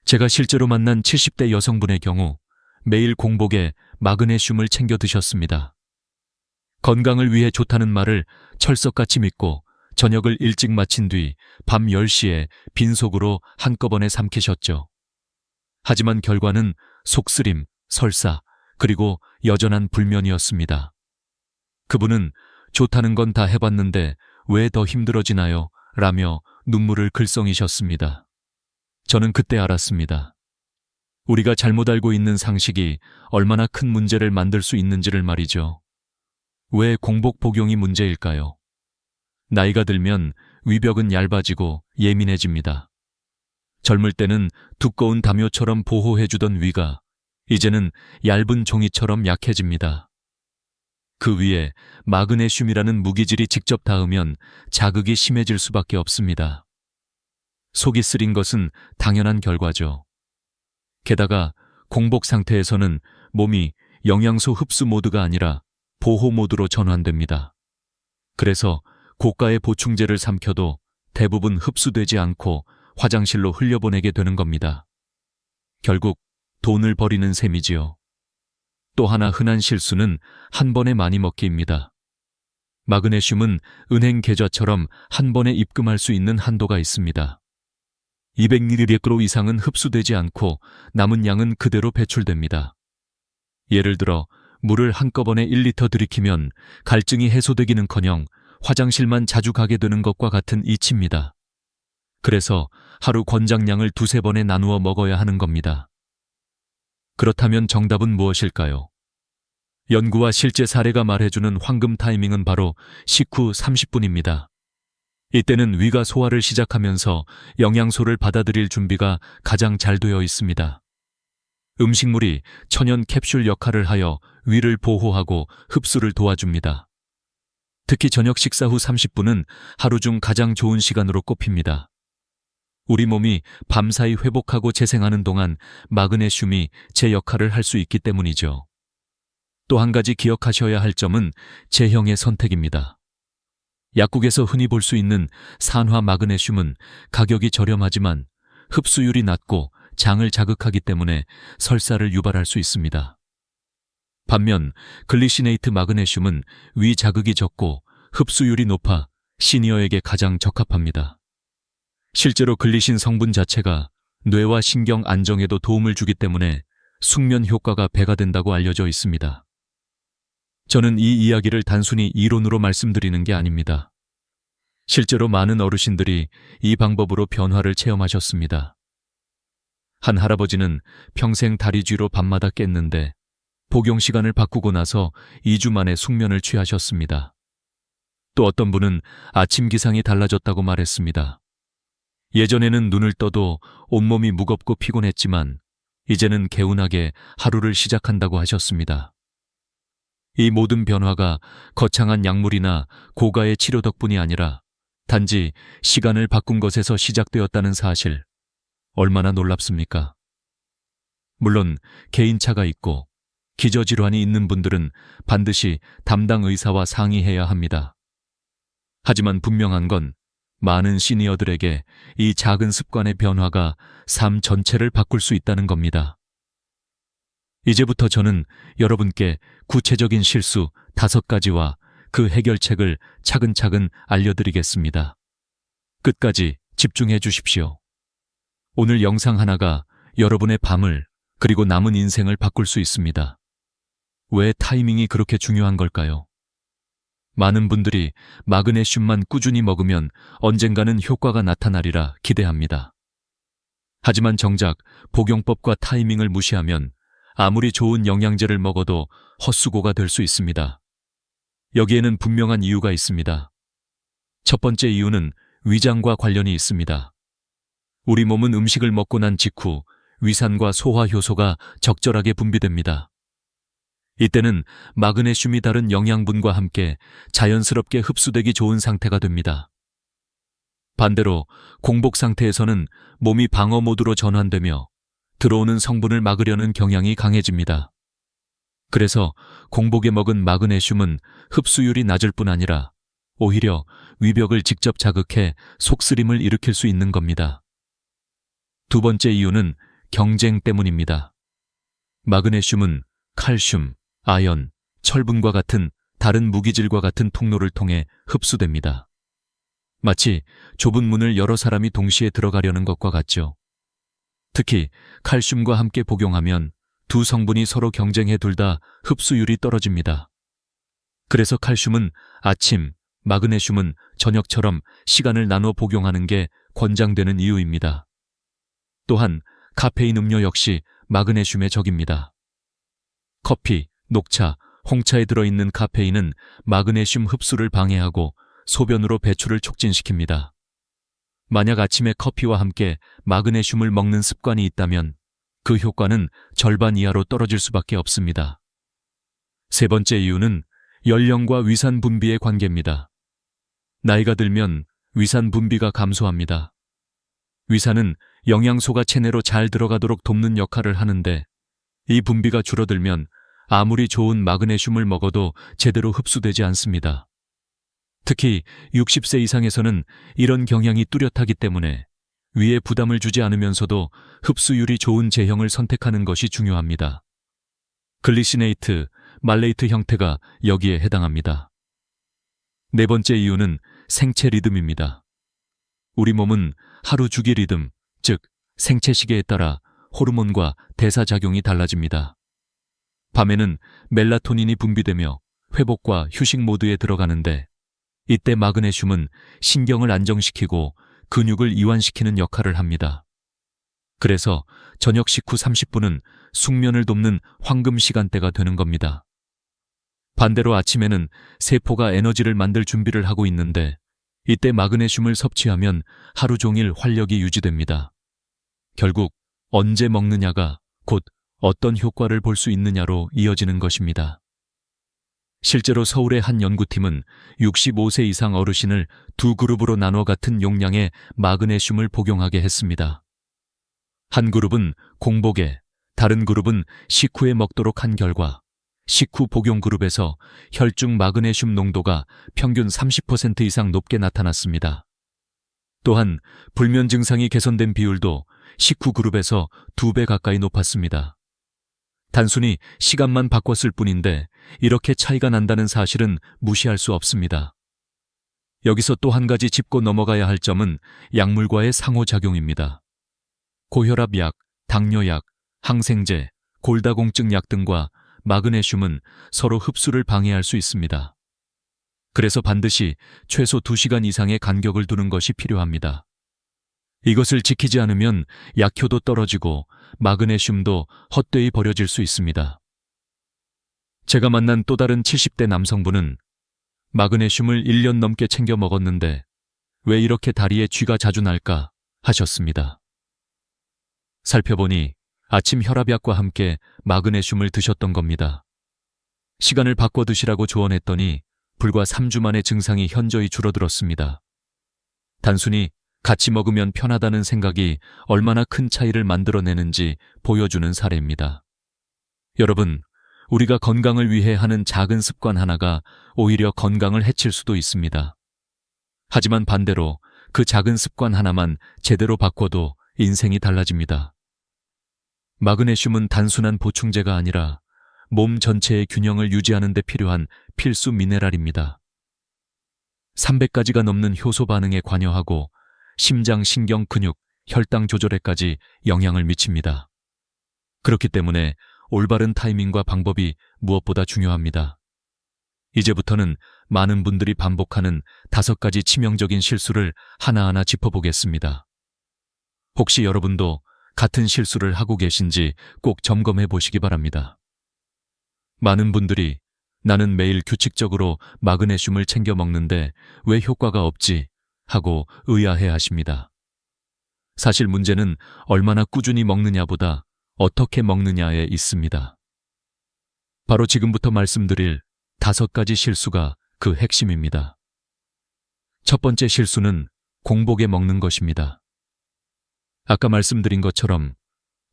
제가 실제로 만난 70대 여성분의 경우 매일 공복에 마그네슘을 챙겨 드셨습니다. 건강을 위해 좋다는 말을 철석같이 믿고 저녁을 일찍 마친 뒤 밤 10시에 빈속으로 한꺼번에 삼키셨죠. 하지만 결과는 속쓰림, 설사, 그리고 여전한 불면이었습니다. 그분은 좋다는 건 다 해봤는데 왜 더 힘들어지나요? 라며 눈물을 글썽이셨습니다. 저는 그때 알았습니다. 우리가 잘못 알고 있는 상식이 얼마나 큰 문제를 만들 수 있는지를 말이죠. 왜 공복 복용이 문제일까요? 나이가 들면 위벽은 얇아지고 예민해집니다. 젊을 때는 두꺼운 담요처럼 보호해주던 위가 이제는 얇은 종이처럼 약해집니다. 그 위에 마그네슘이라는 무기질이 직접 닿으면 자극이 심해질 수밖에 없습니다. 속이 쓰린 것은 당연한 결과죠. 게다가 공복 상태에서는 몸이 영양소 흡수 모드가 아니라 보호 모드로 전환됩니다. 그래서 고가의 보충제를 삼켜도 대부분 흡수되지 않고 화장실로 흘려보내게 되는 겁니다. 결국 돈을 버리는 셈이지요. 또 하나 흔한 실수는 한 번에 많이 먹기입니다. 마그네슘은 은행 계좌처럼 한 번에 입금할 수 있는 한도가 있습니다. 200ml 이상은 흡수되지 않고 남은 양은 그대로 배출됩니다. 예를 들어 물을 한꺼번에 1리터 들이키면 갈증이 해소되기는커녕 화장실만 자주 가게 되는 것과 같은 이치입니다. 그래서 하루 권장량을 두세 번에 나누어 먹어야 하는 겁니다. 그렇다면 정답은 무엇일까요? 연구와 실제 사례가 말해주는 황금 타이밍은 바로 식후 30분입니다. 이때는 위가 소화를 시작하면서 영양소를 받아들일 준비가 가장 잘 되어 있습니다. 음식물이 천연 캡슐 역할을 하여 위를 보호하고 흡수를 도와줍니다. 특히 저녁 식사 후 30분은 하루 중 가장 좋은 시간으로 꼽힙니다. 우리 몸이 밤사이 회복하고 재생하는 동안 마그네슘이 제 역할을 할 수 있기 때문이죠. 또 한 가지 기억하셔야 할 점은 제형의 선택입니다. 약국에서 흔히 볼 수 있는 산화 마그네슘은 가격이 저렴하지만 흡수율이 낮고 장을 자극하기 때문에 설사를 유발할 수 있습니다. 반면 글리시네이트 마그네슘은 위 자극이 적고 흡수율이 높아 시니어에게 가장 적합합니다. 실제로 글리신 성분 자체가 뇌와 신경 안정에도 도움을 주기 때문에 숙면 효과가 배가 된다고 알려져 있습니다. 저는 이 이야기를 단순히 이론으로 말씀드리는 게 아닙니다. 실제로 많은 어르신들이 이 방법으로 변화를 체험하셨습니다. 한 할아버지는 평생 다리쥐로 밤마다 깼는데 복용 시간을 바꾸고 나서 2주 만에 숙면을 취하셨습니다. 또 어떤 분은 아침 기상이 달라졌다고 말했습니다. 예전에는 눈을 떠도 온몸이 무겁고 피곤했지만 이제는 개운하게 하루를 시작한다고 하셨습니다. 이 모든 변화가 거창한 약물이나 고가의 치료 덕분이 아니라 단지 시간을 바꾼 것에서 시작되었다는 사실, 얼마나 놀랍습니까? 물론 개인차가 있고 기저질환이 있는 분들은 반드시 담당 의사와 상의해야 합니다. 하지만 분명한 건 많은 시니어들에게 이 작은 습관의 변화가 삶 전체를 바꿀 수 있다는 겁니다. 이제부터 저는 여러분께 구체적인 실수 5가지와 그 해결책을 차근차근 알려드리겠습니다. 끝까지 집중해 주십시오. 오늘 영상 하나가 여러분의 밤을 그리고 남은 인생을 바꿀 수 있습니다. 왜 타이밍이 그렇게 중요한 걸까요? 많은 분들이 마그네슘만 꾸준히 먹으면 언젠가는 효과가 나타나리라 기대합니다. 하지만 정작 복용법과 타이밍을 무시하면 아무리 좋은 영양제를 먹어도 헛수고가 될 수 있습니다. 여기에는 분명한 이유가 있습니다. 첫 번째 이유는 위장과 관련이 있습니다. 우리 몸은 음식을 먹고 난 직후 위산과 소화 효소가 적절하게 분비됩니다. 이때는 마그네슘이 다른 영양분과 함께 자연스럽게 흡수되기 좋은 상태가 됩니다. 반대로 공복 상태에서는 몸이 방어 모드로 전환되며 들어오는 성분을 막으려는 경향이 강해집니다. 그래서 공복에 먹은 마그네슘은 흡수율이 낮을 뿐 아니라 오히려 위벽을 직접 자극해 속쓰림을 일으킬 수 있는 겁니다. 두 번째 이유는 경쟁 때문입니다. 마그네슘은 칼슘, 아연, 철분과 같은 다른 무기질과 같은 통로를 통해 흡수됩니다. 마치 좁은 문을 여러 사람이 동시에 들어가려는 것과 같죠. 특히 칼슘과 함께 복용하면 두 성분이 서로 경쟁해 둘 다 흡수율이 떨어집니다. 그래서 칼슘은 아침, 마그네슘은 저녁처럼 시간을 나눠 복용하는 게 권장되는 이유입니다. 또한 카페인 음료 역시 마그네슘의 적입니다. 커피, 녹차, 홍차에 들어있는 카페인은 마그네슘 흡수를 방해하고 소변으로 배출을 촉진시킵니다. 만약 아침에 커피와 함께 마그네슘을 먹는 습관이 있다면 그 효과는 절반 이하로 떨어질 수밖에 없습니다. 세 번째 이유는 연령과 위산 분비의 관계입니다. 나이가 들면 위산 분비가 감소합니다. 위산은 영양소가 체내로 잘 들어가도록 돕는 역할을 하는데 이 분비가 줄어들면 아무리 좋은 마그네슘을 먹어도 제대로 흡수되지 않습니다. 특히 60세 이상에서는 이런 경향이 뚜렷하기 때문에 위에 부담을 주지 않으면서도 흡수율이 좋은 제형을 선택하는 것이 중요합니다. 글리시네이트, 말레이트 형태가 여기에 해당합니다. 네 번째 이유는 생체 리듬입니다. 우리 몸은 하루 주기 리듬, 즉 생체 시계에 따라 호르몬과 대사작용이 달라집니다. 밤에는 멜라토닌이 분비되며 회복과 휴식 모드에 들어가는데 이때 마그네슘은 신경을 안정시키고 근육을 이완시키는 역할을 합니다. 그래서 저녁 식후 30분은 숙면을 돕는 황금 시간대가 되는 겁니다. 반대로 아침에는 세포가 에너지를 만들 준비를 하고 있는데 이때 마그네슘을 섭취하면 하루 종일 활력이 유지됩니다. 결국 언제 먹느냐가 곧 어떤 효과를 볼 수 있느냐로 이어지는 것입니다. 실제로 서울의 한 연구팀은 65세 이상 어르신을 두 그룹으로 나눠 같은 용량의 마그네슘을 복용하게 했습니다. 한 그룹은 공복에, 다른 그룹은 식후에 먹도록 한 결과 식후 복용 그룹에서 혈중 마그네슘 농도가 평균 30% 이상 높게 나타났습니다. 또한 불면 증상이 개선된 비율도 식후 그룹에서 2배 가까이 높았습니다. 단순히 시간만 바꿨을 뿐인데 이렇게 차이가 난다는 사실은 무시할 수 없습니다. 여기서 또 한 가지 짚고 넘어가야 할 점은 약물과의 상호작용입니다. 고혈압약, 당뇨약, 항생제, 골다공증 약 등과 마그네슘은 서로 흡수를 방해할 수 있습니다. 그래서 반드시 최소 2시간 이상의 간격을 두는 것이 필요합니다. 이것을 지키지 않으면 약효도 떨어지고 마그네슘도 헛되이 버려질 수 있습니다. 제가 만난 또 다른 70대 남성분은 마그네슘을 1년 넘게 챙겨 먹었는데 왜 이렇게 다리에 쥐가 자주 날까 하셨습니다. 살펴보니 아침 혈압약과 함께 마그네슘을 드셨던 겁니다. 시간을 바꿔 드시라고 조언했더니 불과 3주 만에 증상이 현저히 줄어들었습니다. 단순히 같이 먹으면 편하다는 생각이 얼마나 큰 차이를 만들어내는지 보여주는 사례입니다. 여러분, 우리가 건강을 위해 하는 작은 습관 하나가 오히려 건강을 해칠 수도 있습니다. 하지만 반대로 그 작은 습관 하나만 제대로 바꿔도 인생이 달라집니다. 마그네슘은 단순한 보충제가 아니라 몸 전체의 균형을 유지하는 데 필요한 필수 미네랄입니다. 300가지가 넘는 효소 반응에 관여하고 심장, 신경, 근육, 혈당 조절에까지 영향을 미칩니다. 그렇기 때문에 올바른 타이밍과 방법이 무엇보다 중요합니다. 이제부터는 많은 분들이 반복하는 5가지 치명적인 실수를 하나하나 짚어보겠습니다. 혹시 여러분도 같은 실수를 하고 계신지 꼭 점검해 보시기 바랍니다. 많은 분들이 나는 매일 규칙적으로 마그네슘을 챙겨 먹는데 왜 효과가 없지? 하고 의아해 하십니다. 사실 문제는 얼마나 꾸준히 먹느냐보다 어떻게 먹느냐에 있습니다. 바로 지금부터 말씀드릴 5가지 실수가 그 핵심입니다. 첫 번째 실수는 공복에 먹는 것입니다. 아까 말씀드린 것처럼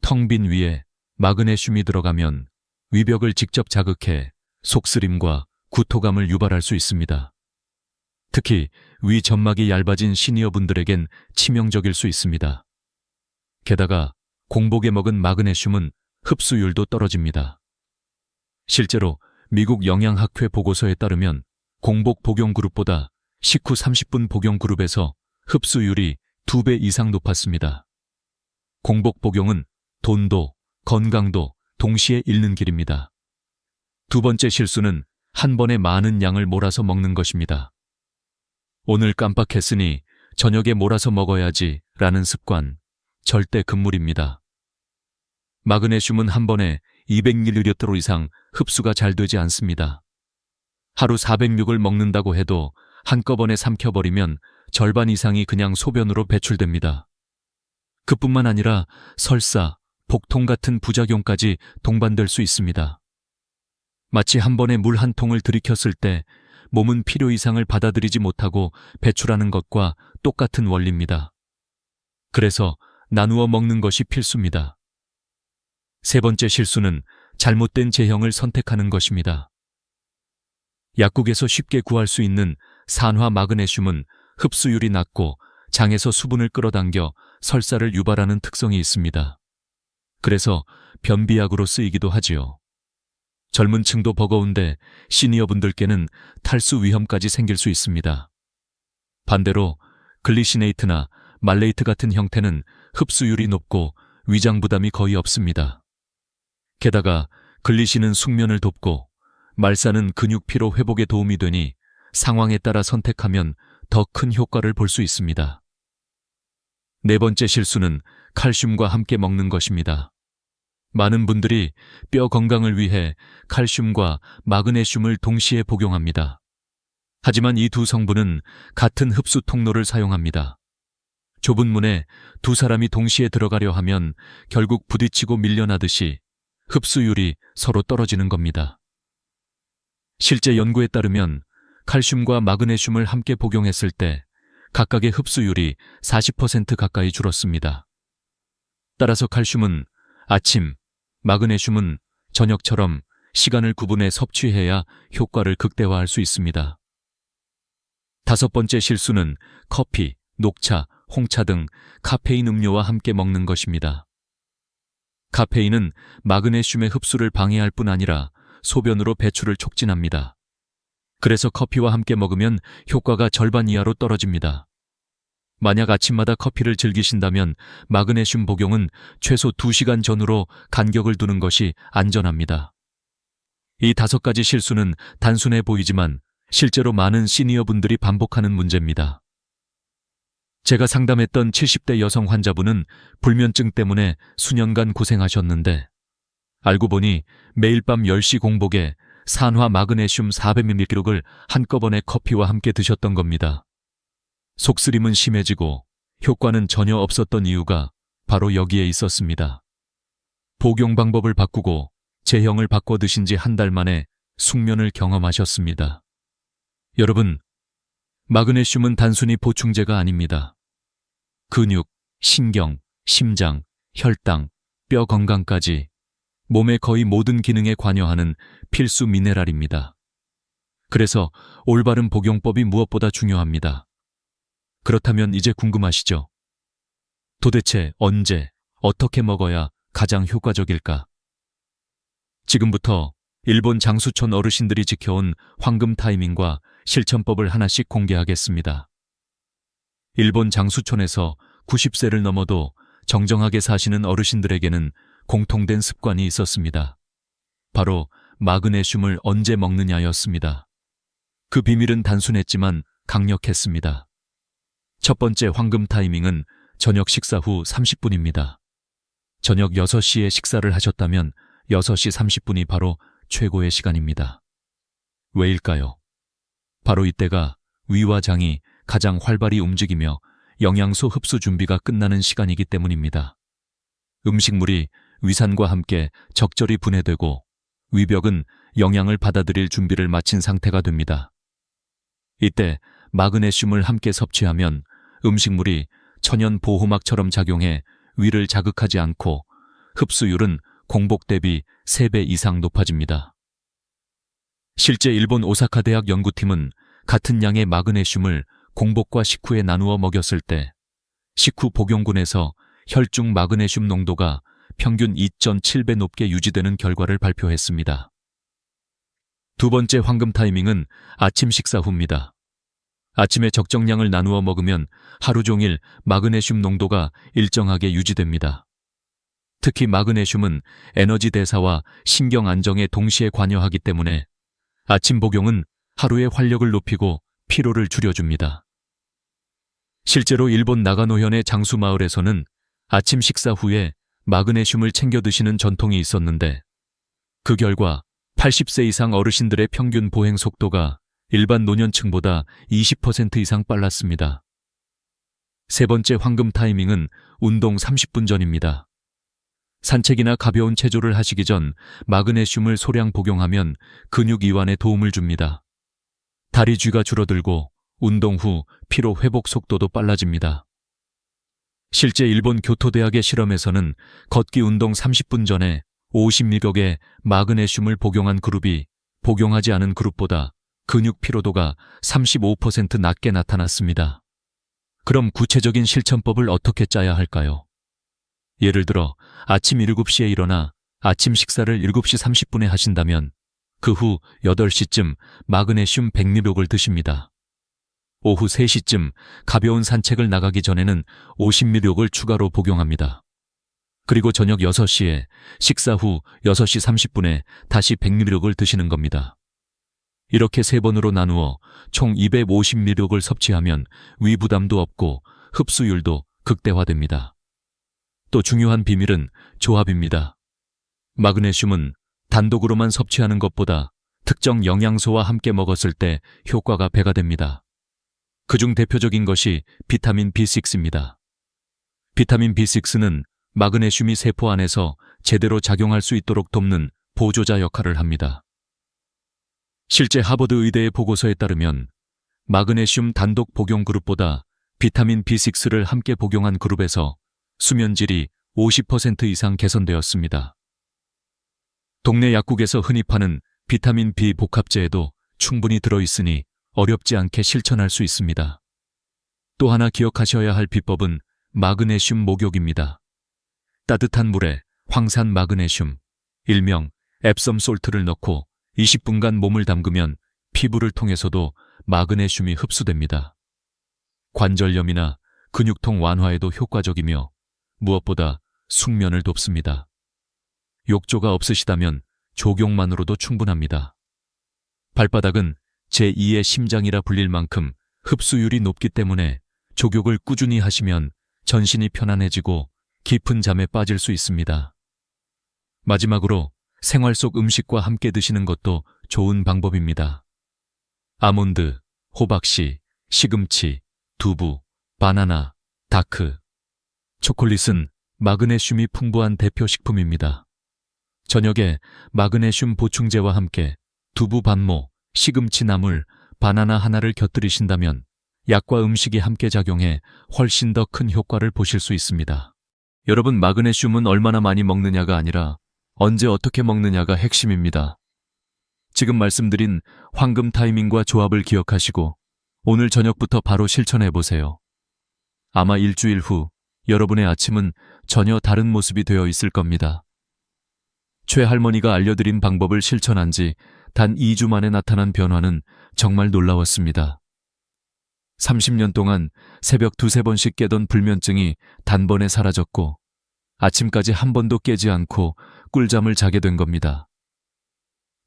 텅 빈 위에 마그네슘이 들어가면 위벽을 직접 자극해 속쓰림과 구토감을 유발할 수 있습니다. 특히 위 점막이 얇아진 시니어분들에겐 치명적일 수 있습니다. 게다가 공복에 먹은 마그네슘은 흡수율도 떨어집니다. 실제로 미국 영양학회 보고서에 따르면 공복 복용 그룹보다 식후 30분 복용 그룹에서 흡수율이 2배 이상 높았습니다. 공복 복용은 돈도 건강도 동시에 잃는 길입니다. 두 번째 실수는 한 번에 많은 양을 몰아서 먹는 것입니다. 오늘 깜빡했으니 저녁에 몰아서 먹어야지 라는 습관, 절대 금물입니다. 마그네슘은 한 번에 200ml 이상 흡수가 잘 되지 않습니다. 하루 406을 먹는다고 해도 한꺼번에 삼켜버리면 절반 이상이 그냥 소변으로 배출됩니다. 그뿐만 아니라 설사, 복통 같은 부작용까지 동반될 수 있습니다. 마치 한 번에 물 한 통을 들이켰을 때 몸은 필요 이상을 받아들이지 못하고 배출하는 것과 똑같은 원리입니다. 그래서 나누어 먹는 것이 필수입니다. 세 번째 실수는 잘못된 제형을 선택하는 것입니다. 약국에서 쉽게 구할 수 있는 산화 마그네슘은 흡수율이 낮고 장에서 수분을 끌어당겨 설사를 유발하는 특성이 있습니다. 그래서 변비약으로 쓰이기도 하지요. 젊은 층도 버거운데 시니어분들께는 탈수 위험까지 생길 수 있습니다. 반대로 글리시네이트나 말레이트 같은 형태는 흡수율이 높고 위장 부담이 거의 없습니다. 게다가 글리신은 숙면을 돕고 말사는 근육 피로 회복에 도움이 되니 상황에 따라 선택하면 더 큰 효과를 볼 수 있습니다. 네 번째 실수는 칼슘과 함께 먹는 것입니다. 많은 분들이 뼈 건강을 위해 칼슘과 마그네슘을 동시에 복용합니다. 하지만 이 두 성분은 같은 흡수 통로를 사용합니다. 좁은 문에 두 사람이 동시에 들어가려 하면 결국 부딪히고 밀려나듯이 흡수율이 서로 떨어지는 겁니다. 실제 연구에 따르면 칼슘과 마그네슘을 함께 복용했을 때 각각의 흡수율이 40% 가까이 줄었습니다. 따라서 칼슘은 아침, 마그네슘은 저녁처럼 시간을 구분해 섭취해야 효과를 극대화할 수 있습니다. 5번째 실수는 커피, 녹차, 홍차 등 카페인 음료와 함께 먹는 것입니다. 카페인은 마그네슘의 흡수를 방해할 뿐 아니라 소변으로 배출을 촉진합니다. 그래서 커피와 함께 먹으면 효과가 절반 이하로 떨어집니다. 만약 아침마다 커피를 즐기신다면 마그네슘 복용은 최소 2시간 전후로 간격을 두는 것이 안전합니다. 이 5가지 실수는 단순해 보이지만 실제로 많은 시니어분들이 반복하는 문제입니다. 제가 상담했던 70대 여성 환자분은 불면증 때문에 수년간 고생하셨는데 알고 보니 매일 밤 10시 공복에 산화 마그네슘 400mg를 한꺼번에 커피와 함께 드셨던 겁니다. 속쓰림은 심해지고 효과는 전혀 없었던 이유가 바로 여기에 있었습니다. 복용 방법을 바꾸고 제형을 바꿔 드신 지 한 달 만에 숙면을 경험하셨습니다. 여러분, 마그네슘은 단순히 보충제가 아닙니다. 근육, 신경, 심장, 혈당, 뼈 건강까지 몸의 거의 모든 기능에 관여하는 필수 미네랄입니다. 그래서 올바른 복용법이 무엇보다 중요합니다. 그렇다면 이제 궁금하시죠? 도대체 언제, 어떻게 먹어야 가장 효과적일까? 지금부터 일본 장수촌 어르신들이 지켜온 황금 타이밍과 실천법을 하나씩 공개하겠습니다. 일본 장수촌에서 90세를 넘어도 정정하게 사시는 어르신들에게는 공통된 습관이 있었습니다. 바로 마그네슘을 언제 먹느냐였습니다. 그 비밀은 단순했지만 강력했습니다. 첫 번째 황금 타이밍은 저녁 식사 후 30분입니다. 저녁 6시에 식사를 하셨다면 6시 30분이 바로 최고의 시간입니다. 왜일까요? 바로 이때가 위와 장이 가장 활발히 움직이며 영양소 흡수 준비가 끝나는 시간이기 때문입니다. 음식물이 위산과 함께 적절히 분해되고 위벽은 영양을 받아들일 준비를 마친 상태가 됩니다. 이때 마그네슘을 함께 섭취하면 음식물이 천연 보호막처럼 작용해 위를 자극하지 않고 흡수율은 공복 대비 3배 이상 높아집니다. 실제 일본 오사카 대학 연구팀은 같은 양의 마그네슘을 공복과 식후에 나누어 먹였을 때 식후 복용군에서 혈중 마그네슘 농도가 평균 2.7배 높게 유지되는 결과를 발표했습니다. 두 번째 황금 타이밍은 아침 식사 후입니다. 아침에 적정량을 나누어 먹으면 하루 종일 마그네슘 농도가 일정하게 유지됩니다. 특히 마그네슘은 에너지 대사와 신경 안정에 동시에 관여하기 때문에 아침 복용은 하루의 활력을 높이고 피로를 줄여줍니다. 실제로 일본 나가노현의 장수마을에서는 아침 식사 후에 마그네슘을 챙겨 드시는 전통이 있었는데 그 결과 80세 이상 어르신들의 평균 보행 속도가 일반 노년층보다 20% 이상 빨랐습니다. 세 번째 황금 타이밍은 운동 30분 전입니다. 산책이나 가벼운 체조를 하시기 전 마그네슘을 소량 복용하면 근육 이완에 도움을 줍니다. 다리 쥐가 줄어들고 운동 후 피로 회복 속도도 빨라집니다. 실제 일본 교토대학의 실험에서는 걷기 운동 30분 전에 50mg의 마그네슘을 복용한 그룹이 복용하지 않은 그룹보다 근육 피로도가 35% 낮게 나타났습니다. 그럼 구체적인 실천법을 어떻게 짜야 할까요? 예를 들어 아침 7시에 일어나 아침 식사를 7시 30분에 하신다면 그 후 8시쯤 마그네슘 100mg을 드십니다. 오후 3시쯤 가벼운 산책을 나가기 전에는 50mg를 추가로 복용합니다. 그리고 저녁 6시에 식사 후 6시 30분에 다시 100mg를 드시는 겁니다. 이렇게 3번으로 나누어 총 250mg를 섭취하면 위 부담도 없고 흡수율도 극대화됩니다. 또 중요한 비밀은 조합입니다. 마그네슘은 단독으로만 섭취하는 것보다 특정 영양소와 함께 먹었을 때 효과가 배가 됩니다. 그중 대표적인 것이 비타민 B6입니다. 비타민 B6는 마그네슘이 세포 안에서 제대로 작용할 수 있도록 돕는 보조자 역할을 합니다. 실제 하버드 의대의 보고서에 따르면 마그네슘 단독 복용 그룹보다 비타민 B6를 함께 복용한 그룹에서 수면 질이 50% 이상 개선되었습니다. 동네 약국에서 흔히 파는 비타민 B 복합제에도 충분히 들어있으니 어렵지 않게 실천할 수 있습니다. 또 하나 기억하셔야 할 비법은 마그네슘 목욕입니다. 따뜻한 물에 황산 마그네슘, 일명 앱섬 솔트를 넣고 20분간 몸을 담그면 피부를 통해서도 마그네슘이 흡수됩니다. 관절염이나 근육통 완화에도 효과적이며 무엇보다 숙면을 돕습니다. 욕조가 없으시다면 조경만으로도 충분합니다. 발바닥은 제2의 심장이라 불릴 만큼 흡수율이 높기 때문에 족욕을 꾸준히 하시면 전신이 편안해지고 깊은 잠에 빠질 수 있습니다. 마지막으로 생활 속 음식과 함께 드시는 것도 좋은 방법입니다. 아몬드, 호박씨, 시금치, 두부, 바나나, 다크, 초콜릿은 마그네슘이 풍부한 대표 식품입니다. 저녁에 마그네슘 보충제와 함께 두부 반모, 시금치 나물, 바나나 하나를 곁들이신다면 약과 음식이 함께 작용해 훨씬 더 큰 효과를 보실 수 있습니다. 여러분, 마그네슘은 얼마나 많이 먹느냐가 아니라 언제 어떻게 먹느냐가 핵심입니다. 지금 말씀드린 황금 타이밍과 조합을 기억하시고 오늘 저녁부터 바로 실천해보세요. 아마 일주일 후 여러분의 아침은 전혀 다른 모습이 되어 있을 겁니다. 최할머니가 알려드린 방법을 실천한 지 단 2주 만에 나타난 변화는 정말 놀라웠습니다. 30년 동안 새벽 2-3번씩 깨던 불면증이 단번에 사라졌고 아침까지 한 번도 깨지 않고 꿀잠을 자게 된 겁니다.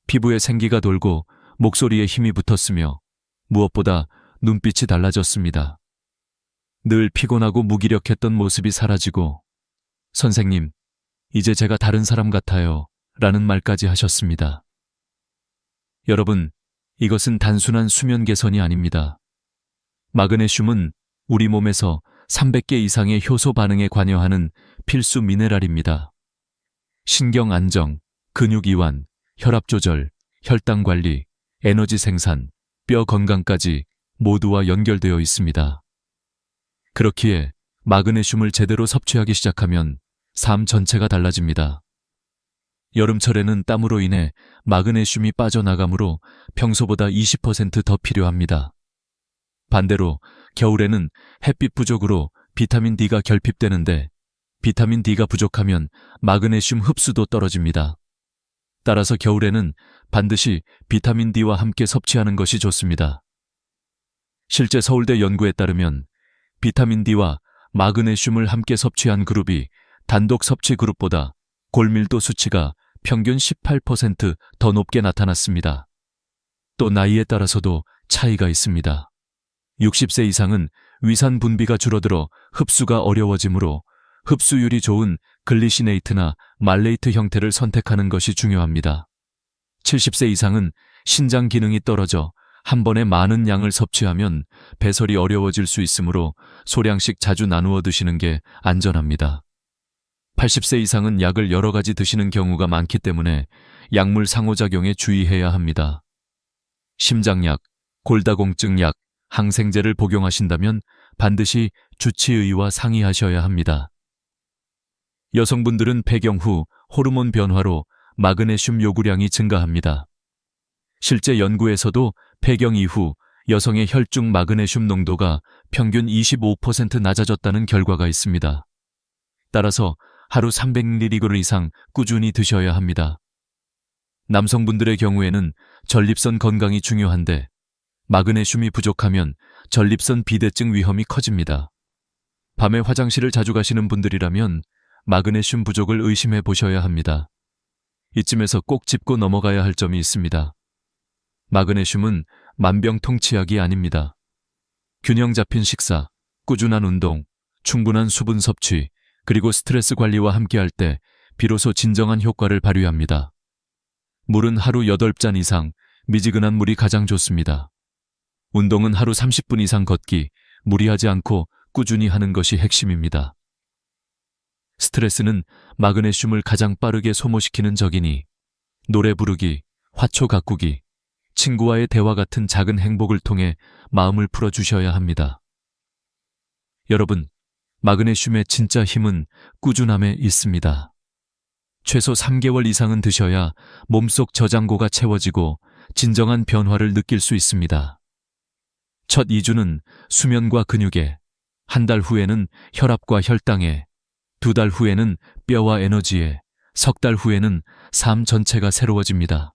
피부에 생기가 돌고 목소리에 힘이 붙었으며 무엇보다 눈빛이 달라졌습니다. 늘 피곤하고 무기력했던 모습이 사라지고 선생님, 이제 제가 다른 사람 같아요 라는 말까지 하셨습니다. 여러분, 이것은 단순한 수면 개선이 아닙니다. 마그네슘은 우리 몸에서 300개 이상의 효소 반응에 관여하는 필수 미네랄입니다. 신경 안정, 근육 이완, 혈압 조절, 혈당 관리, 에너지 생산, 뼈 건강까지 모두와 연결되어 있습니다. 그렇기에 마그네슘을 제대로 섭취하기 시작하면 삶 전체가 달라집니다. 여름철에는 땀으로 인해 마그네슘이 빠져나가므로 평소보다 20% 더 필요합니다. 반대로 겨울에는 햇빛 부족으로 비타민 D가 결핍되는데 비타민 D가 부족하면 마그네슘 흡수도 떨어집니다. 따라서 겨울에는 반드시 비타민 D와 함께 섭취하는 것이 좋습니다. 실제 서울대 연구에 따르면 비타민 D와 마그네슘을 함께 섭취한 그룹이 단독 섭취 그룹보다 골밀도 수치가 평균 18% 더 높게 나타났습니다. 또 나이에 따라서도 차이가 있습니다. 60세 이상은 위산 분비가 줄어들어 흡수가 어려워지므로 흡수율이 좋은 글리시네이트나 말레이트 형태를 선택하는 것이 중요합니다. 70세 이상은 신장 기능이 떨어져 한 번에 많은 양을 섭취하면 배설이 어려워질 수 있으므로 소량씩 자주 나누어 드시는 게 안전합니다. 80세 이상은 약을 여러 가지 드시는 경우가 많기 때문에 약물 상호작용에 주의해야 합니다. 심장약, 골다공증 약, 항생제를 복용하신다면 반드시 주치의와 상의하셔야 합니다. 여성분들은 폐경 후 호르몬 변화로 마그네슘 요구량이 증가합니다. 실제 연구에서도 폐경 이후 여성의 혈중 마그네슘 농도가 평균 25% 낮아졌다는 결과가 있습니다. 따라서 하루 300mg 이상 꾸준히 드셔야 합니다. 남성분들의 경우에는 전립선 건강이 중요한데 마그네슘이 부족하면 전립선 비대증 위험이 커집니다. 밤에 화장실을 자주 가시는 분들이라면 마그네슘 부족을 의심해 보셔야 합니다. 이쯤에서 꼭 짚고 넘어가야 할 점이 있습니다. 마그네슘은 만병통치약이 아닙니다. 균형 잡힌 식사, 꾸준한 운동, 충분한 수분 섭취, 그리고 스트레스 관리와 함께할 때 비로소 진정한 효과를 발휘합니다. 물은 하루 8잔 이상, 미지근한 물이 가장 좋습니다. 운동은 하루 30분 이상 걷기, 무리하지 않고 꾸준히 하는 것이 핵심입니다. 스트레스는 마그네슘을 가장 빠르게 소모시키는 적이니 노래 부르기, 화초 가꾸기, 친구와의 대화 같은 작은 행복을 통해 마음을 풀어주셔야 합니다. 여러분, 마그네슘의 진짜 힘은 꾸준함에 있습니다. 최소 3개월 이상은 드셔야 몸속 저장고가 채워지고 진정한 변화를 느낄 수 있습니다. 첫 2주는 수면과 근육에, 한 달 후에는 혈압과 혈당에, 2달 후에는 뼈와 에너지에, 석 달 후에는 삶 전체가 새로워집니다.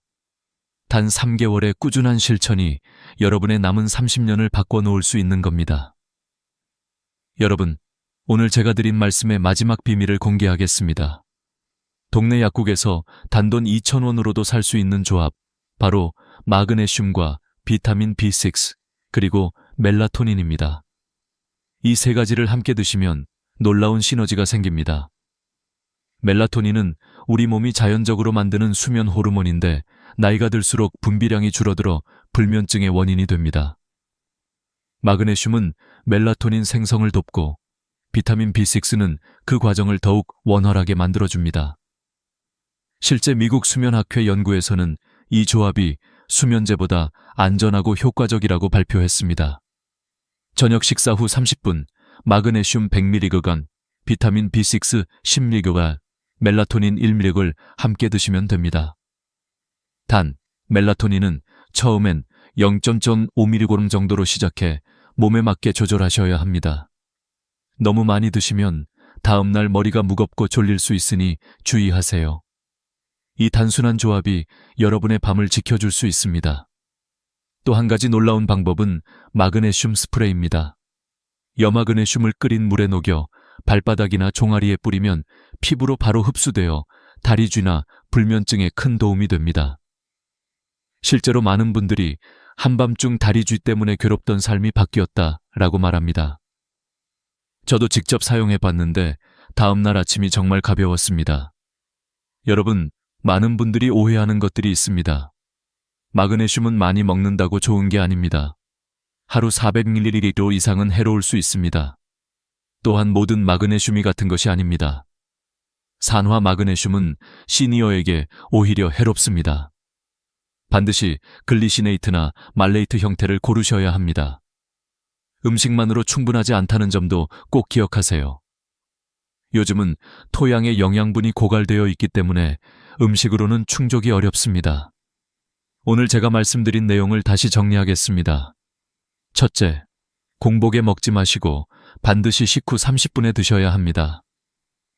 단 3개월의 꾸준한 실천이 여러분의 남은 30년을 바꿔놓을 수 있는 겁니다. 여러분, 오늘 제가 드린 말씀의 마지막 비밀을 공개하겠습니다. 동네 약국에서 단돈 2,000원으로도 살 수 있는 조합, 바로 마그네슘과 비타민 B6, 그리고 멜라토닌입니다. 이 세 가지를 함께 드시면 놀라운 시너지가 생깁니다. 멜라토닌은 우리 몸이 자연적으로 만드는 수면 호르몬인데 나이가 들수록 분비량이 줄어들어 불면증의 원인이 됩니다. 마그네슘은 멜라토닌 생성을 돕고 비타민 B6는 그 과정을 더욱 원활하게 만들어줍니다. 실제 미국 수면학회 연구에서는 이 조합이 수면제보다 안전하고 효과적이라고 발표했습니다. 저녁 식사 후 30분 마그네슘 100mg, 비타민 B6 10mg, 멜라토닌 1mg을 함께 드시면 됩니다. 단, 멜라토닌은 처음엔 0.5mg 정도로 시작해 몸에 맞게 조절하셔야 합니다. 너무 많이 드시면 다음날 머리가 무겁고 졸릴 수 있으니 주의하세요. 이 단순한 조합이 여러분의 밤을 지켜줄 수 있습니다. 또 한 가지 놀라운 방법은 마그네슘 스프레이입니다. 염화그네슘을 끓인 물에 녹여 발바닥이나 종아리에 뿌리면 피부로 바로 흡수되어 다리쥐나 불면증에 큰 도움이 됩니다. 실제로 많은 분들이 한밤중 다리쥐 때문에 괴롭던 삶이 바뀌었다라고 말합니다. 저도 직접 사용해 봤는데 다음날 아침이 정말 가벼웠습니다. 여러분, 많은 분들이 오해하는 것들이 있습니다. 마그네슘은 많이 먹는다고 좋은 게 아닙니다. 하루 400ml 이상은 해로울 수 있습니다. 또한 모든 마그네슘이 같은 것이 아닙니다. 산화 마그네슘은 시니어에게 오히려 해롭습니다. 반드시 글리시네이트나 말레이트 형태를 고르셔야 합니다. 음식만으로 충분하지 않다는 점도 꼭 기억하세요. 요즘은 토양의 영양분이 고갈되어 있기 때문에 음식으로는 충족이 어렵습니다. 오늘 제가 말씀드린 내용을 다시 정리하겠습니다. 첫째, 공복에 먹지 마시고 반드시 식후 30분에 드셔야 합니다.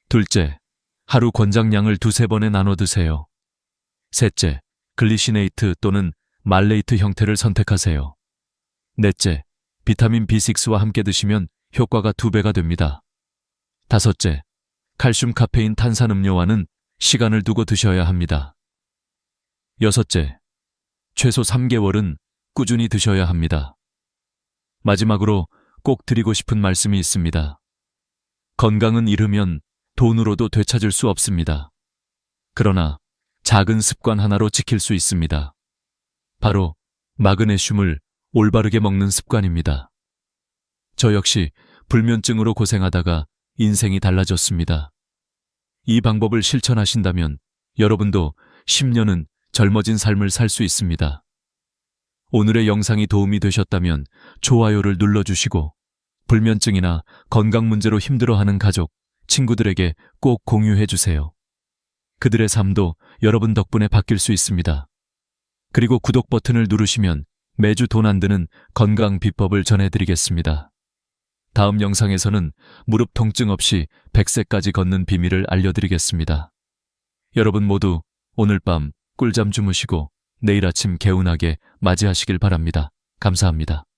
둘째, 하루 권장량을 2-3번에 나눠 드세요. 셋째, 글리시네이트 또는 말레이트 형태를 선택하세요. 넷째, 비타민 B6와 함께 드시면 효과가 2배가 됩니다. 다섯째, 칼슘 카페인 탄산음료와는 시간을 두고 드셔야 합니다. 여섯째, 최소 3개월은 꾸준히 드셔야 합니다. 마지막으로 꼭 드리고 싶은 말씀이 있습니다. 건강은 잃으면 돈으로도 되찾을 수 없습니다. 그러나 작은 습관 하나로 지킬 수 있습니다. 바로 마그네슘을 올바르게 먹는 습관입니다. 저 역시 불면증으로 고생하다가 인생이 달라졌습니다. 이 방법을 실천하신다면 여러분도 10년은 젊어진 삶을 살 수 있습니다. 오늘의 영상이 도움이 되셨다면 좋아요를 눌러주시고 불면증이나 건강 문제로 힘들어하는 가족, 친구들에게 꼭 공유해주세요. 그들의 삶도 여러분 덕분에 바뀔 수 있습니다. 그리고 구독 버튼을 누르시면 매주 돈 안 드는 건강 비법을 전해드리겠습니다. 다음 영상에서는 무릎 통증 없이 100세까지 걷는 비밀을 알려드리겠습니다. 여러분 모두 오늘 밤 꿀잠 주무시고 내일 아침 개운하게 맞이하시길 바랍니다. 감사합니다.